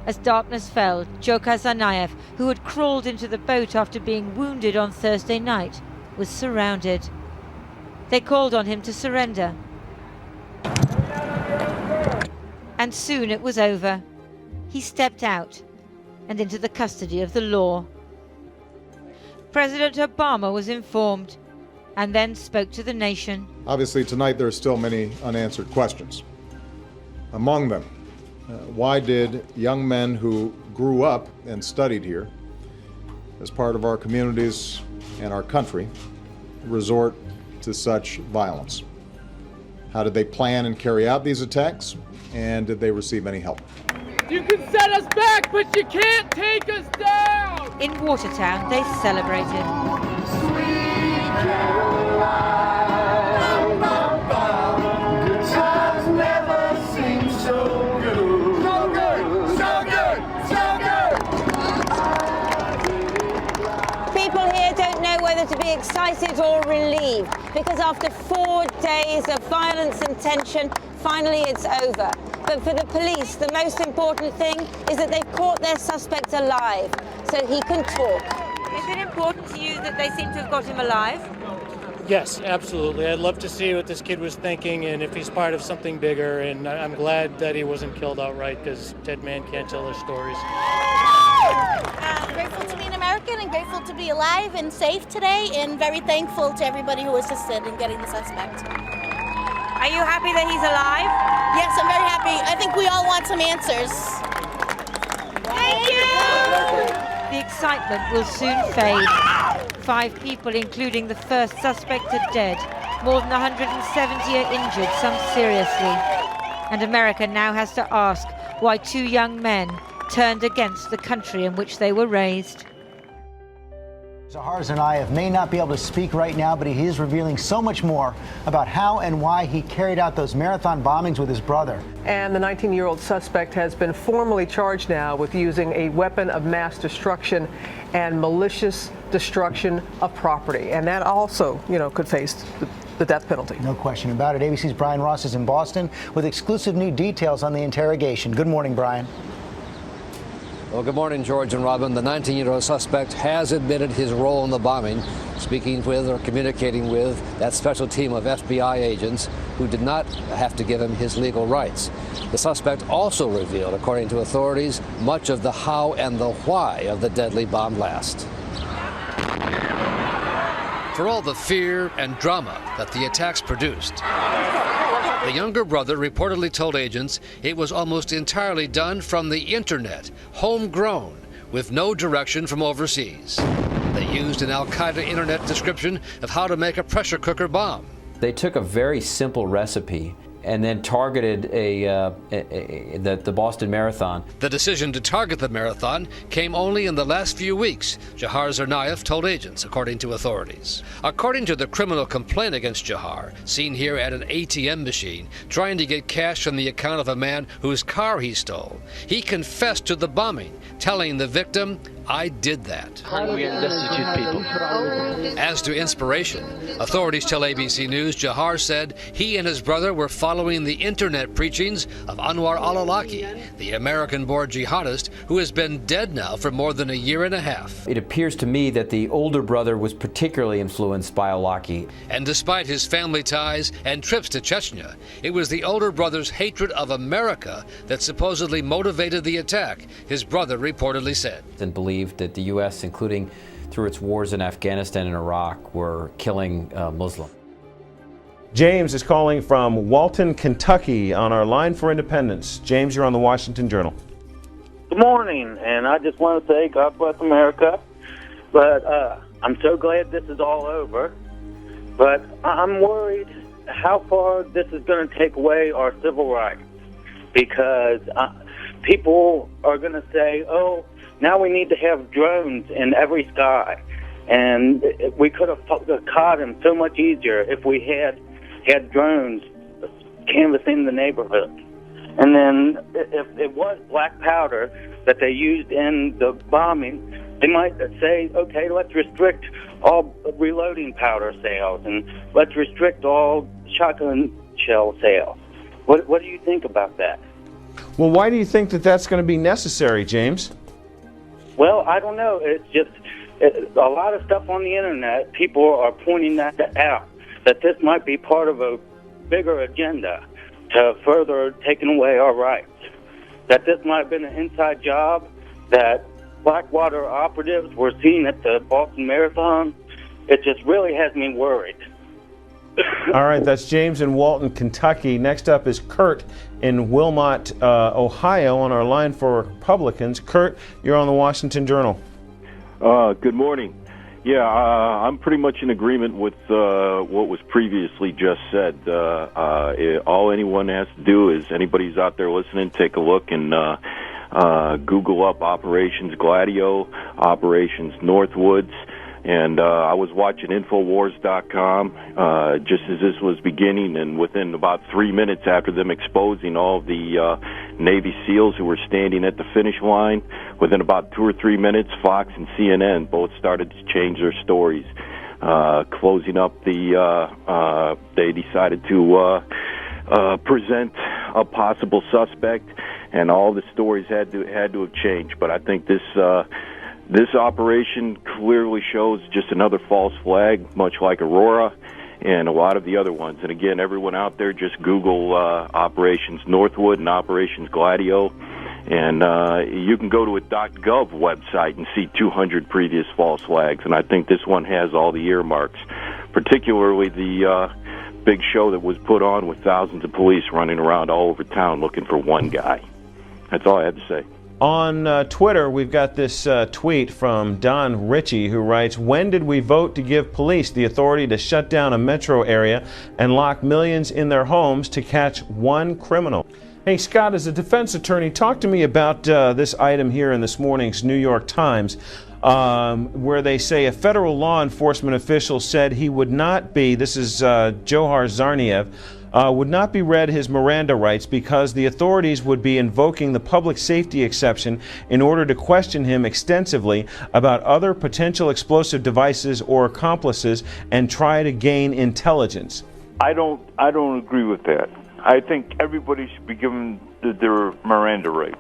As darkness fell, Dzhokhar Tsarnaev, who had crawled into the boat after being wounded on Thursday night, was surrounded. They called on him to surrender. And soon it was over. He stepped out and into the custody of the law. President Obama was informed and then spoke to the nation. Obviously, tonight there are still many unanswered questions. Among them, why did young men who grew up and studied here as part of our communities and our country resort to such violence? How did they plan and carry out these attacks? And did they receive any help? You can set us back, but you can't take us down! In Watertown, they celebrated. Sweet Caroline, good times never seem so good. So good, so good, so good! People here don't know whether to be excited or relieved, because after 4 days of violence and tension, finally it's over. But for the police, the most important thing is that they've caught their suspect alive, so he can talk. Is it important to you that they seem to have got him alive? Yes, absolutely. I'd love to see what this kid was thinking and if he's part of something bigger, and I'm glad that he wasn't killed outright, because dead man can't tell their stories. Grateful to be an American and grateful to be alive and safe today, and very thankful to everybody who assisted in getting the suspect. Are you happy that he's alive? Yes, I'm very happy. I think we all want some answers. Thank you! The excitement will soon fade. 5 people, including the first suspect, are dead. More than 170 are injured, some seriously. And America now has to ask why 2 young men turned against the country in which they were raised. Dzhokhar Tsarnaev may not be able to speak right now, but he is revealing so much more about how and why he carried out those marathon bombings with his brother. And the 19-year-old suspect has been formally charged now with using a weapon of mass destruction and malicious destruction of property. And that also, could face the death penalty. No question about it. ABC's Brian Ross is in Boston with exclusive new details on the interrogation. Good morning, Brian. Well, good morning, George and Robin. The 19-year-old suspect has admitted his role in the bombing, speaking with or communicating with that special team of FBI agents who did not have to give him his legal rights. The suspect also revealed, according to authorities, much of the how and the why of the deadly bomb blast. For all the fear and drama that the attacks produced, the younger brother reportedly told agents it was almost entirely done from the internet, homegrown, with no direction from overseas. They used an Al-Qaeda internet description of how to make a pressure cooker bomb. They took a very simple recipe and then targeted the Boston Marathon. The decision to target the marathon came only in the last few weeks, Dzhokhar Tsarnaev told agents, according to authorities. According to the criminal complaint against Dzhokhar, seen here at an ATM machine, trying to get cash from the account of a man whose car he stole, he confessed to the bombing, telling the victim, I did that. Hungry and destitute people. As to inspiration, authorities tell ABC News Jahar said he and his brother were following the internet preachings of Anwar al-Awlaki, the American-born jihadist who has been dead now for more than a year and a half. It appears to me that the older brother was particularly influenced by Awlaki. And despite his family ties and trips to Chechnya, it was the older brother's hatred of America that supposedly motivated the attack, his brother reportedly said. And believed that the U.S., including through its wars in Afghanistan and Iraq, were killing Muslims. James is calling from Walton, Kentucky on our line for independence. James, you're on the Washington Journal. Good morning, and I just want to say God bless America. But I'm so glad this is all over. But I'm worried how far this is going to take away our civil rights. Because people are going to say, oh, now we need to have drones in every sky. And we could have caught him so much easier if we had drones canvassing the neighborhood. And then if it was black powder that they used in the bombing, they might say, okay, let's restrict all reloading powder sales and let's restrict all shotgun shell sales. What do you think about that? Well, why do you think that that's going to be necessary, James? Well, I don't know. It's just a lot of stuff on the internet. People are pointing that out, that this might be part of a bigger agenda to further taking away our rights. That this might have been an inside job, that Blackwater operatives were seen at the Boston Marathon. It just really has me worried. All right, that's James in Walton, Kentucky. Next up is Kurt in Wilmot, Ohio on our line for Republicans. Kurt, you're on the Washington Journal. Good morning. Yeah, I'm pretty much in agreement with what was previously just said. All anyone has to do is, anybody's out there listening, take a look and Google up Operations Gladio, Operations Northwoods, and I was watching Infowars.com just as this was beginning, and within about 3 minutes after them exposing all the Navy SEALs who were standing at the finish line, within about 2 or 3 minutes, Fox and CNN both started to change their stories. Closing up they decided to present a possible suspect, and all the stories had to have changed. But I think this operation clearly shows just another false flag, much like Aurora and a lot of the other ones. And again, everyone out there, just Google Operations Northwood and Operations Gladio, and you can go to a .gov website and see 200 previous false flags. And I think this one has all the earmarks, particularly the big show that was put on with thousands of police running around all over town looking for one guy. That's all I had to say. On Twitter, we've got this tweet from Don Ritchie, who writes, "When did we vote to give police the authority to shut down a metro area and lock millions in their homes to catch one criminal?" Hey, Scott, as a defense attorney, talk to me about this item here in this morning's New York Times, where they say a federal law enforcement official said he would not be, this is Johar Tsarnaev, would not be read his Miranda rights because the authorities would be invoking the public safety exception in order to question him extensively about other potential explosive devices or accomplices and try to gain intelligence. I don't agree with that. I think everybody should be given their Miranda rights.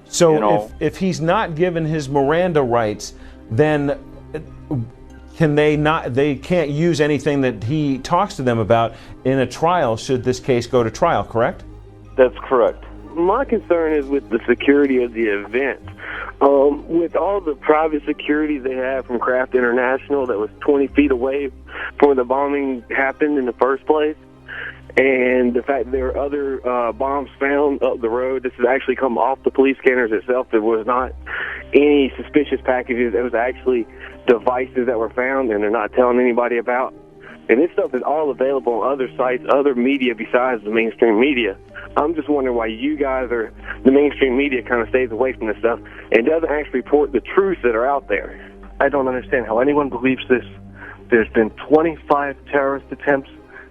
So if he's not given his Miranda rights, then they can't use anything that he talks to them about in a trial should this case go to trial, correct? That's correct. My concern is with the security of the event. With all the private security they have from Kraft International that was 20 feet away from where the bombing happened in the first place, and the fact there are other bombs found up the road, this has actually come off the police scanners itself. There was not any suspicious packages. It was actually devices that were found, and they're not telling anybody about. And this stuff is all available on other sites, other media besides the mainstream media. I'm just wondering why you guys the mainstream media kind of stays away from this stuff and doesn't actually report the truths that are out there. I don't understand how anyone believes this. There's been 25 terrorist attempts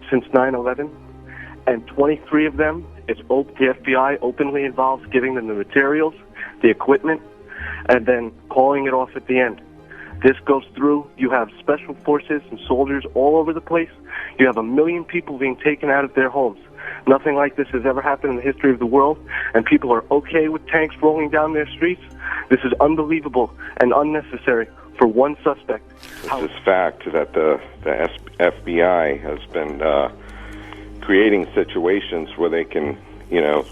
since 9/11, and 23 of them, the FBI openly involves giving them the materials, the equipment. and then calling it off at the end. This goes through, you have special forces and soldiers all over the place. You have 1 million people being taken out of their homes. Nothing like this has ever happened in the history of the world, and people are okay with tanks rolling down their streets. This is unbelievable and unnecessary for one suspect. It's this fact that the FBI has been creating situations where they can,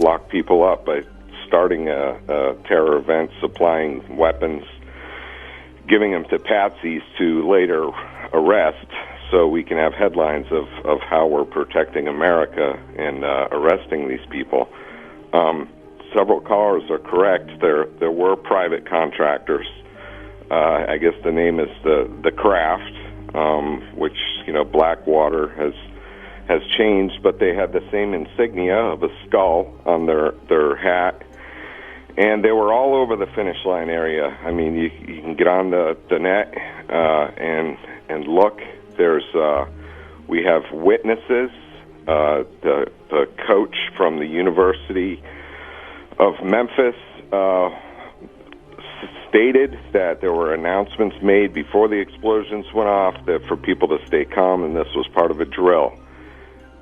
lock people up by starting a terror event, supplying weapons, giving them to patsies to later arrest, so we can have headlines of how we're protecting America and arresting these people. Several callers are correct. There were private contractors. I guess the name is the Craft, which Blackwater has changed, but they had the same insignia of a skull on their hat, and they were all over the finish line area. I mean, you can get on the net and look. We have witnesses. The coach from the University of Memphis stated that there were announcements made before the explosions went off that for people to stay calm, and this was part of a drill.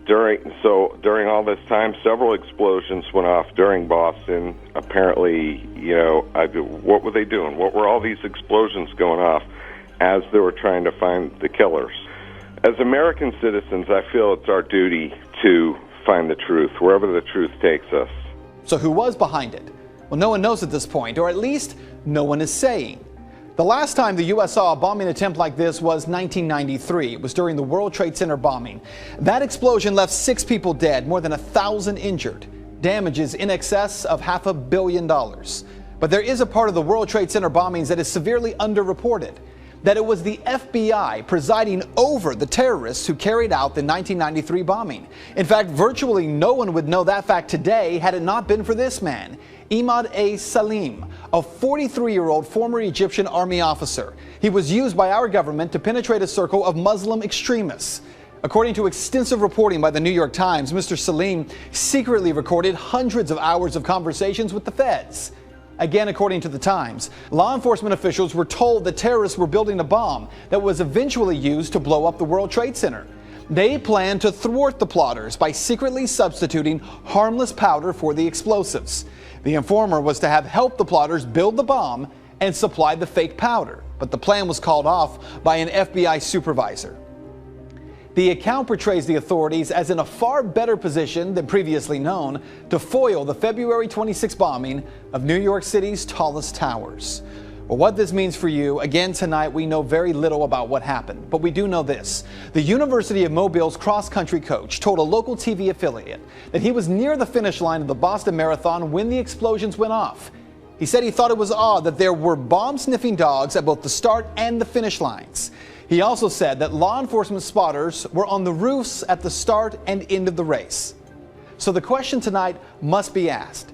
During all this time, several explosions went off during Boston. Apparently, what were they doing? What were all these explosions going off as they were trying to find the killers? As American citizens, I feel it's our duty to find the truth, wherever the truth takes us. So who was behind it? Well, no one knows at this point, or at least no one is saying. The last time the U.S. saw a bombing attempt like this was 1993. It was during the World Trade Center bombing. That explosion left 6 people dead, more than 1,000 injured. Damages in excess of $500 million. But there is a part of the World Trade Center bombings that is severely underreported. That it was the FBI presiding over the terrorists who carried out the 1993 bombing. In fact, virtually no one would know that fact today had it not been for this man, Imad A. Salim, a 43-year-old former Egyptian army officer. He was used by our government to penetrate a circle of Muslim extremists. According to extensive reporting by the New York Times, Mr. Salim secretly recorded hundreds of hours of conversations with the feds. Again, according to the Times, law enforcement officials were told that terrorists were building a bomb that was eventually used to blow up the World Trade Center. They planned to thwart the plotters by secretly substituting harmless powder for the explosives. The informer was to have helped the plotters build the bomb and supply the fake powder, but the plan was called off by an FBI supervisor. The account portrays the authorities as in a far better position than previously known to foil the February 26 bombing of New York City's tallest towers. Well, what this means for you, again tonight, we know very little about what happened, but we do know this. The University of Mobile's cross-country coach told a local TV affiliate that he was near the finish line of the Boston Marathon when the explosions went off. He said he thought it was odd that there were bomb-sniffing dogs at both the start and the finish lines. He also said that law enforcement spotters were on the roofs at the start and end of the race. So the question tonight must be asked.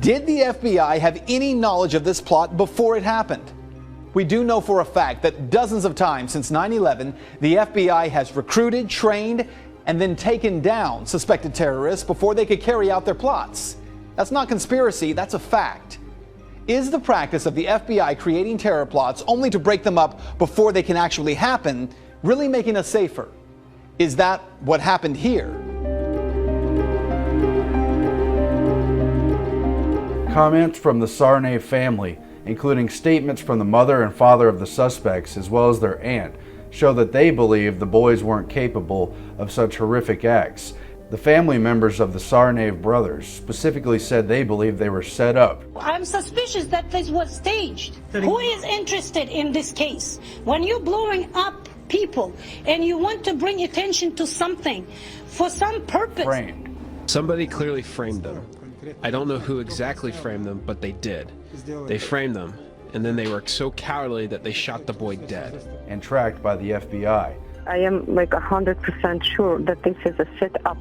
Did the FBI have any knowledge of this plot before it happened? We do know for a fact that dozens of times since 9/11, the FBI has recruited, trained, and then taken down suspected terrorists before they could carry out their plots. That's not conspiracy, that's a fact. Is the practice of the FBI creating terror plots only to break them up before they can actually happen really making us safer? Is that what happened here? Comments from the Tsarnaev family, including statements from the mother and father of the suspects as well as their aunt, show that they believe the boys weren't capable of such horrific acts. The family members of the Tsarnaev brothers specifically said they believe they were set up. I'm suspicious that this was staged. Who is interested in this case? When you're blowing up people and you want to bring attention to something for some purpose. Framed. Somebody clearly framed them. I don't know who exactly framed them, but they did. They framed them, and then they were so cowardly that they shot the boy dead. And tracked by the FBI. I am like 100% sure that this is a set-up.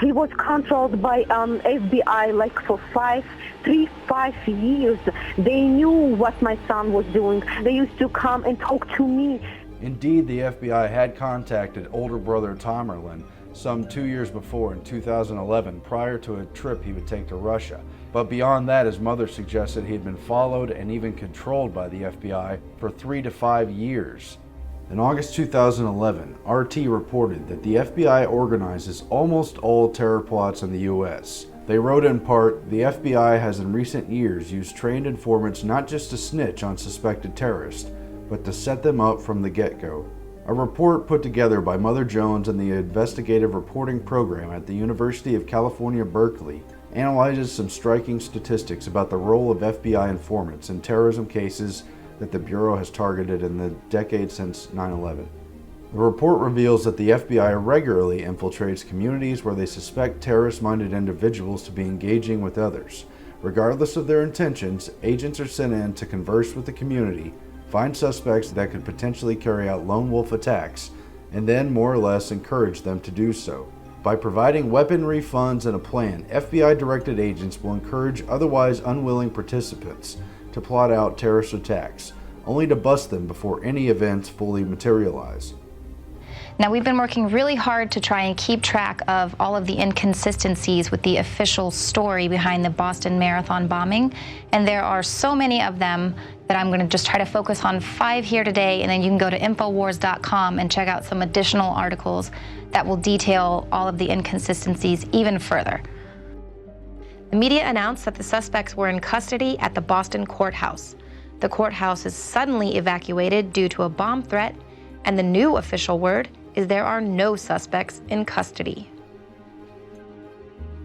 He was controlled by FBI like for 5 years. They knew what my son was doing. They used to come and talk to me. Indeed, the FBI had contacted older brother Tamerlan some 2 years before in 2011 prior to a trip he would take to Russia. But beyond that, his mother suggested he'd been followed and even controlled by the FBI for 3 to 5 years. In August 2011, RT reported that the FBI organizes almost all terror plots in the U.S. They wrote in part, "The FBI has in recent years used trained informants not just to snitch on suspected terrorists, but to set them up from the get-go." A report put together by Mother Jones and the Investigative Reporting Program at the University of California, Berkeley analyzes some striking statistics about the role of FBI informants in terrorism cases that the Bureau has targeted in the decade since 9/11. The report reveals that the FBI regularly infiltrates communities where they suspect terrorist-minded individuals to be engaging with others. Regardless of their intentions, agents are sent in to converse with the community, find suspects that could potentially carry out lone wolf attacks, and then more or less encourage them to do so. By providing weaponry, funds, and a plan, FBI-directed agents will encourage otherwise unwilling participants to plot out terrorist attacks, only to bust them before any events fully materialize. Now, we've been working really hard to try and keep track of all of the inconsistencies with the official story behind the Boston Marathon bombing, and there are so many of them that I'm going to just try to focus on 5 here today, and then you can go to Infowars.com and check out some additional articles that will detail all of the inconsistencies even further. The media announced that the suspects were in custody at the Boston courthouse. The courthouse is suddenly evacuated due to a bomb threat, and the new official word is there are no suspects in custody.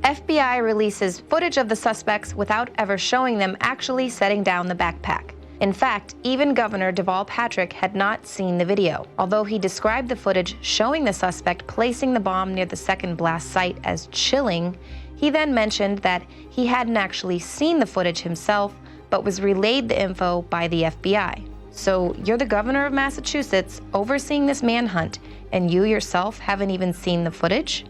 FBI releases footage of the suspects without ever showing them actually setting down the backpack. In fact, even Governor Deval Patrick had not seen the video. Although he described the footage showing the suspect placing the bomb near the second blast site as chilling, he then mentioned that he hadn't actually seen the footage himself, but was relayed the info by the FBI. So you're the governor of Massachusetts overseeing this manhunt, and you yourself haven't even seen the footage?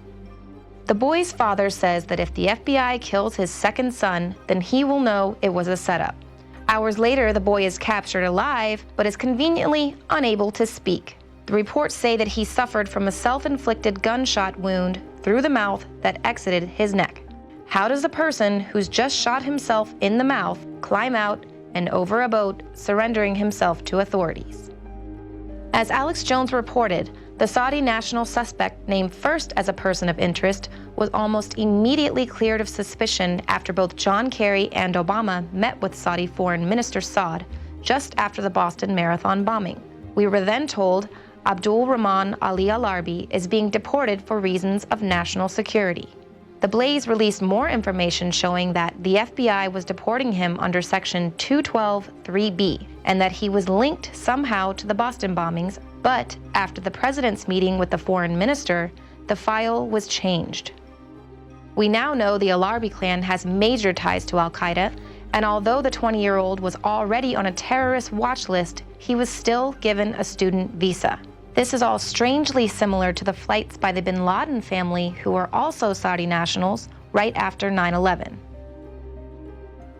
The boy's father says that if the FBI kills his second son, then he will know it was a setup. Hours later, the boy is captured alive, but is conveniently unable to speak. The reports say that he suffered from a self-inflicted gunshot wound through the mouth that exited his neck. How does a person who's just shot himself in the mouth climb out and over a boat, surrendering himself to authorities? As Alex Jones reported, the Saudi national suspect, named first as a person of interest, was almost immediately cleared of suspicion after both John Kerry and Obama met with Saudi Foreign Minister Saud just after the Boston Marathon bombing. We were then told Abdul Rahman Ali Al-Arbi is being deported for reasons of national security. The Blaze released more information showing that the FBI was deporting him under Section 212(3)(b, and that he was linked somehow to the Boston bombings, but after the president's meeting with the foreign minister, the file was changed. We now know the Al-Arbi clan has major ties to Al-Qaeda, and although the 20-year-old was already on a terrorist watch list, he was still given a student visa. This is all strangely similar to the flights by the bin Laden family, who were also Saudi nationals, right after 9/11.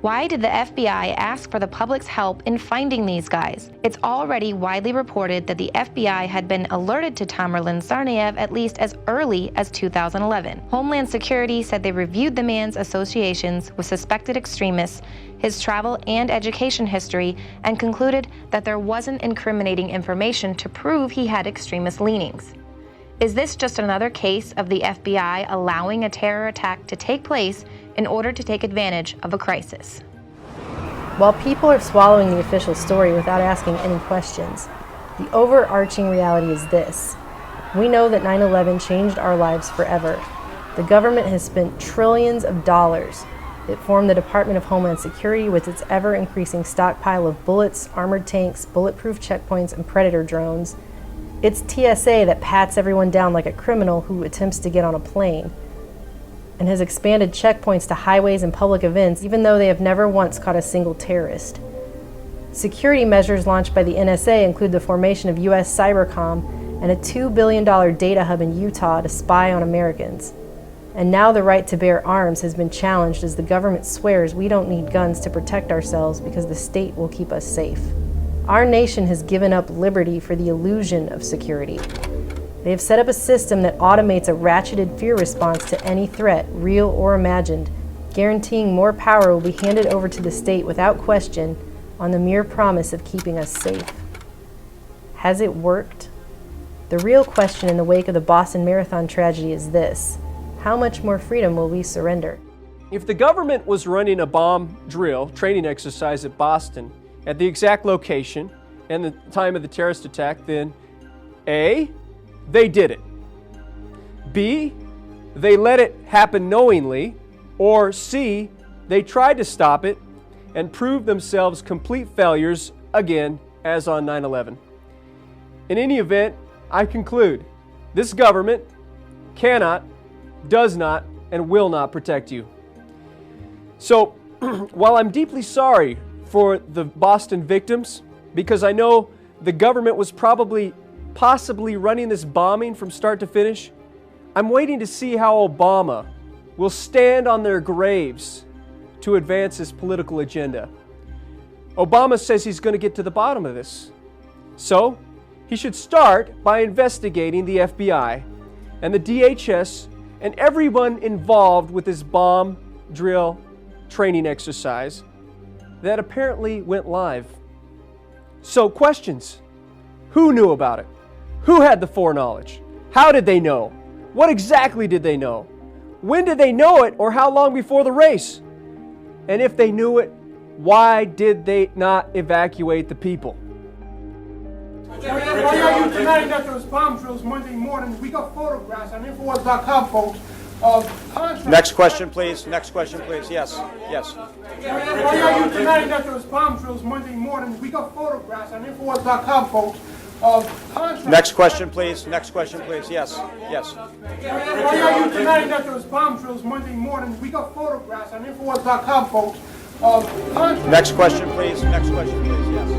Why did the FBI ask for the public's help in finding these guys? It's already widely reported that the FBI had been alerted to Tamerlan Tsarnaev at least as early as 2011. Homeland Security said they reviewed the man's associations with suspected extremists, his travel and education history, and concluded that there wasn't incriminating information to prove he had extremist leanings. Is this just another case of the FBI allowing a terror attack to take place in order to take advantage of a crisis? While people are swallowing the official story without asking any questions, the overarching reality is this. We know that 9/11 changed our lives forever. The government has spent trillions of dollars. It formed the Department of Homeland Security with its ever-increasing stockpile of bullets, armored tanks, bulletproof checkpoints, and predator drones. It's TSA that pats everyone down like a criminal who attempts to get on a plane, and has expanded checkpoints to highways and public events, even though they have never once caught a single terrorist. Security measures launched by the NSA include the formation of U.S. Cybercom and a $2 billion data hub in Utah to spy on Americans. And now the right to bear arms has been challenged as the government swears we don't need guns to protect ourselves because the state will keep us safe. Our nation has given up liberty for the illusion of security. They have set up a system that automates a ratcheted fear response to any threat, real or imagined, guaranteeing more power will be handed over to the state without question on the mere promise of keeping us safe. Has it worked? The real question in the wake of the Boston Marathon tragedy is this: how much more freedom will we surrender? If the government was running a bomb drill training exercise at Boston at the exact location and the time of the terrorist attack, then A, they did it. B, they let it happen knowingly. Or C, they tried to stop it and proved themselves complete failures again, as on 9/11. In any event, I conclude this government cannot, does not, and will not protect you. So, while I'm deeply sorry for the Boston victims, because I know the government was possibly running this bombing from start to finish, I'm waiting to see how Obama will stand on their graves to advance his political agenda. Obama says he's going to get to the bottom of this. So, he should start by investigating the FBI and the DHS and everyone involved with this bomb drill training exercise that apparently went live. So, questions. Who knew about it? Who had the foreknowledge? How did they know? What exactly did they know? When did they know it, or how long before the race? And if they knew it, why did they not evacuate the people? Why are you denying that there was bomb drills Monday morning? We got photographs on Infowars.com, folks, of contracts. Next question, please. Next question, please. Yes. Yes. Why are you denying that there was bomb drills Monday morning? We got photographs on Infowars.com, folks, of contracts. Next question, please. Next question, please. Yes. Yes. Why are you denying that there was bomb drills Monday morning? We got photographs on Infowars.com, folks, of contracts. Next question, please. Next question, please. Yes.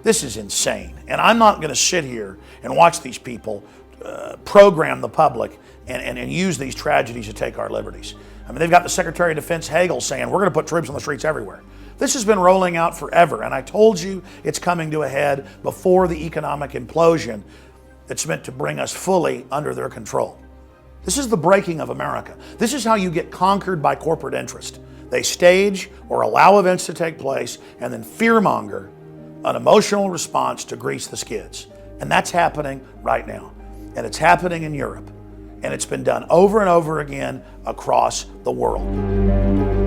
This is insane, and I'm not going to sit here and watch these people program the public and use these tragedies to take our liberties. I mean, they've got the Secretary of Defense Hagel saying we're going to put troops on the streets everywhere. This has been rolling out forever, and I told you it's coming to a head before the economic implosion that's meant to bring us fully under their control. This is the breaking of America. This is how you get conquered by corporate interest. They stage or allow events to take place and then fearmonger an emotional response to grease the skids. And that's happening right now. And it's happening in Europe. And it's been done over and over again across the world.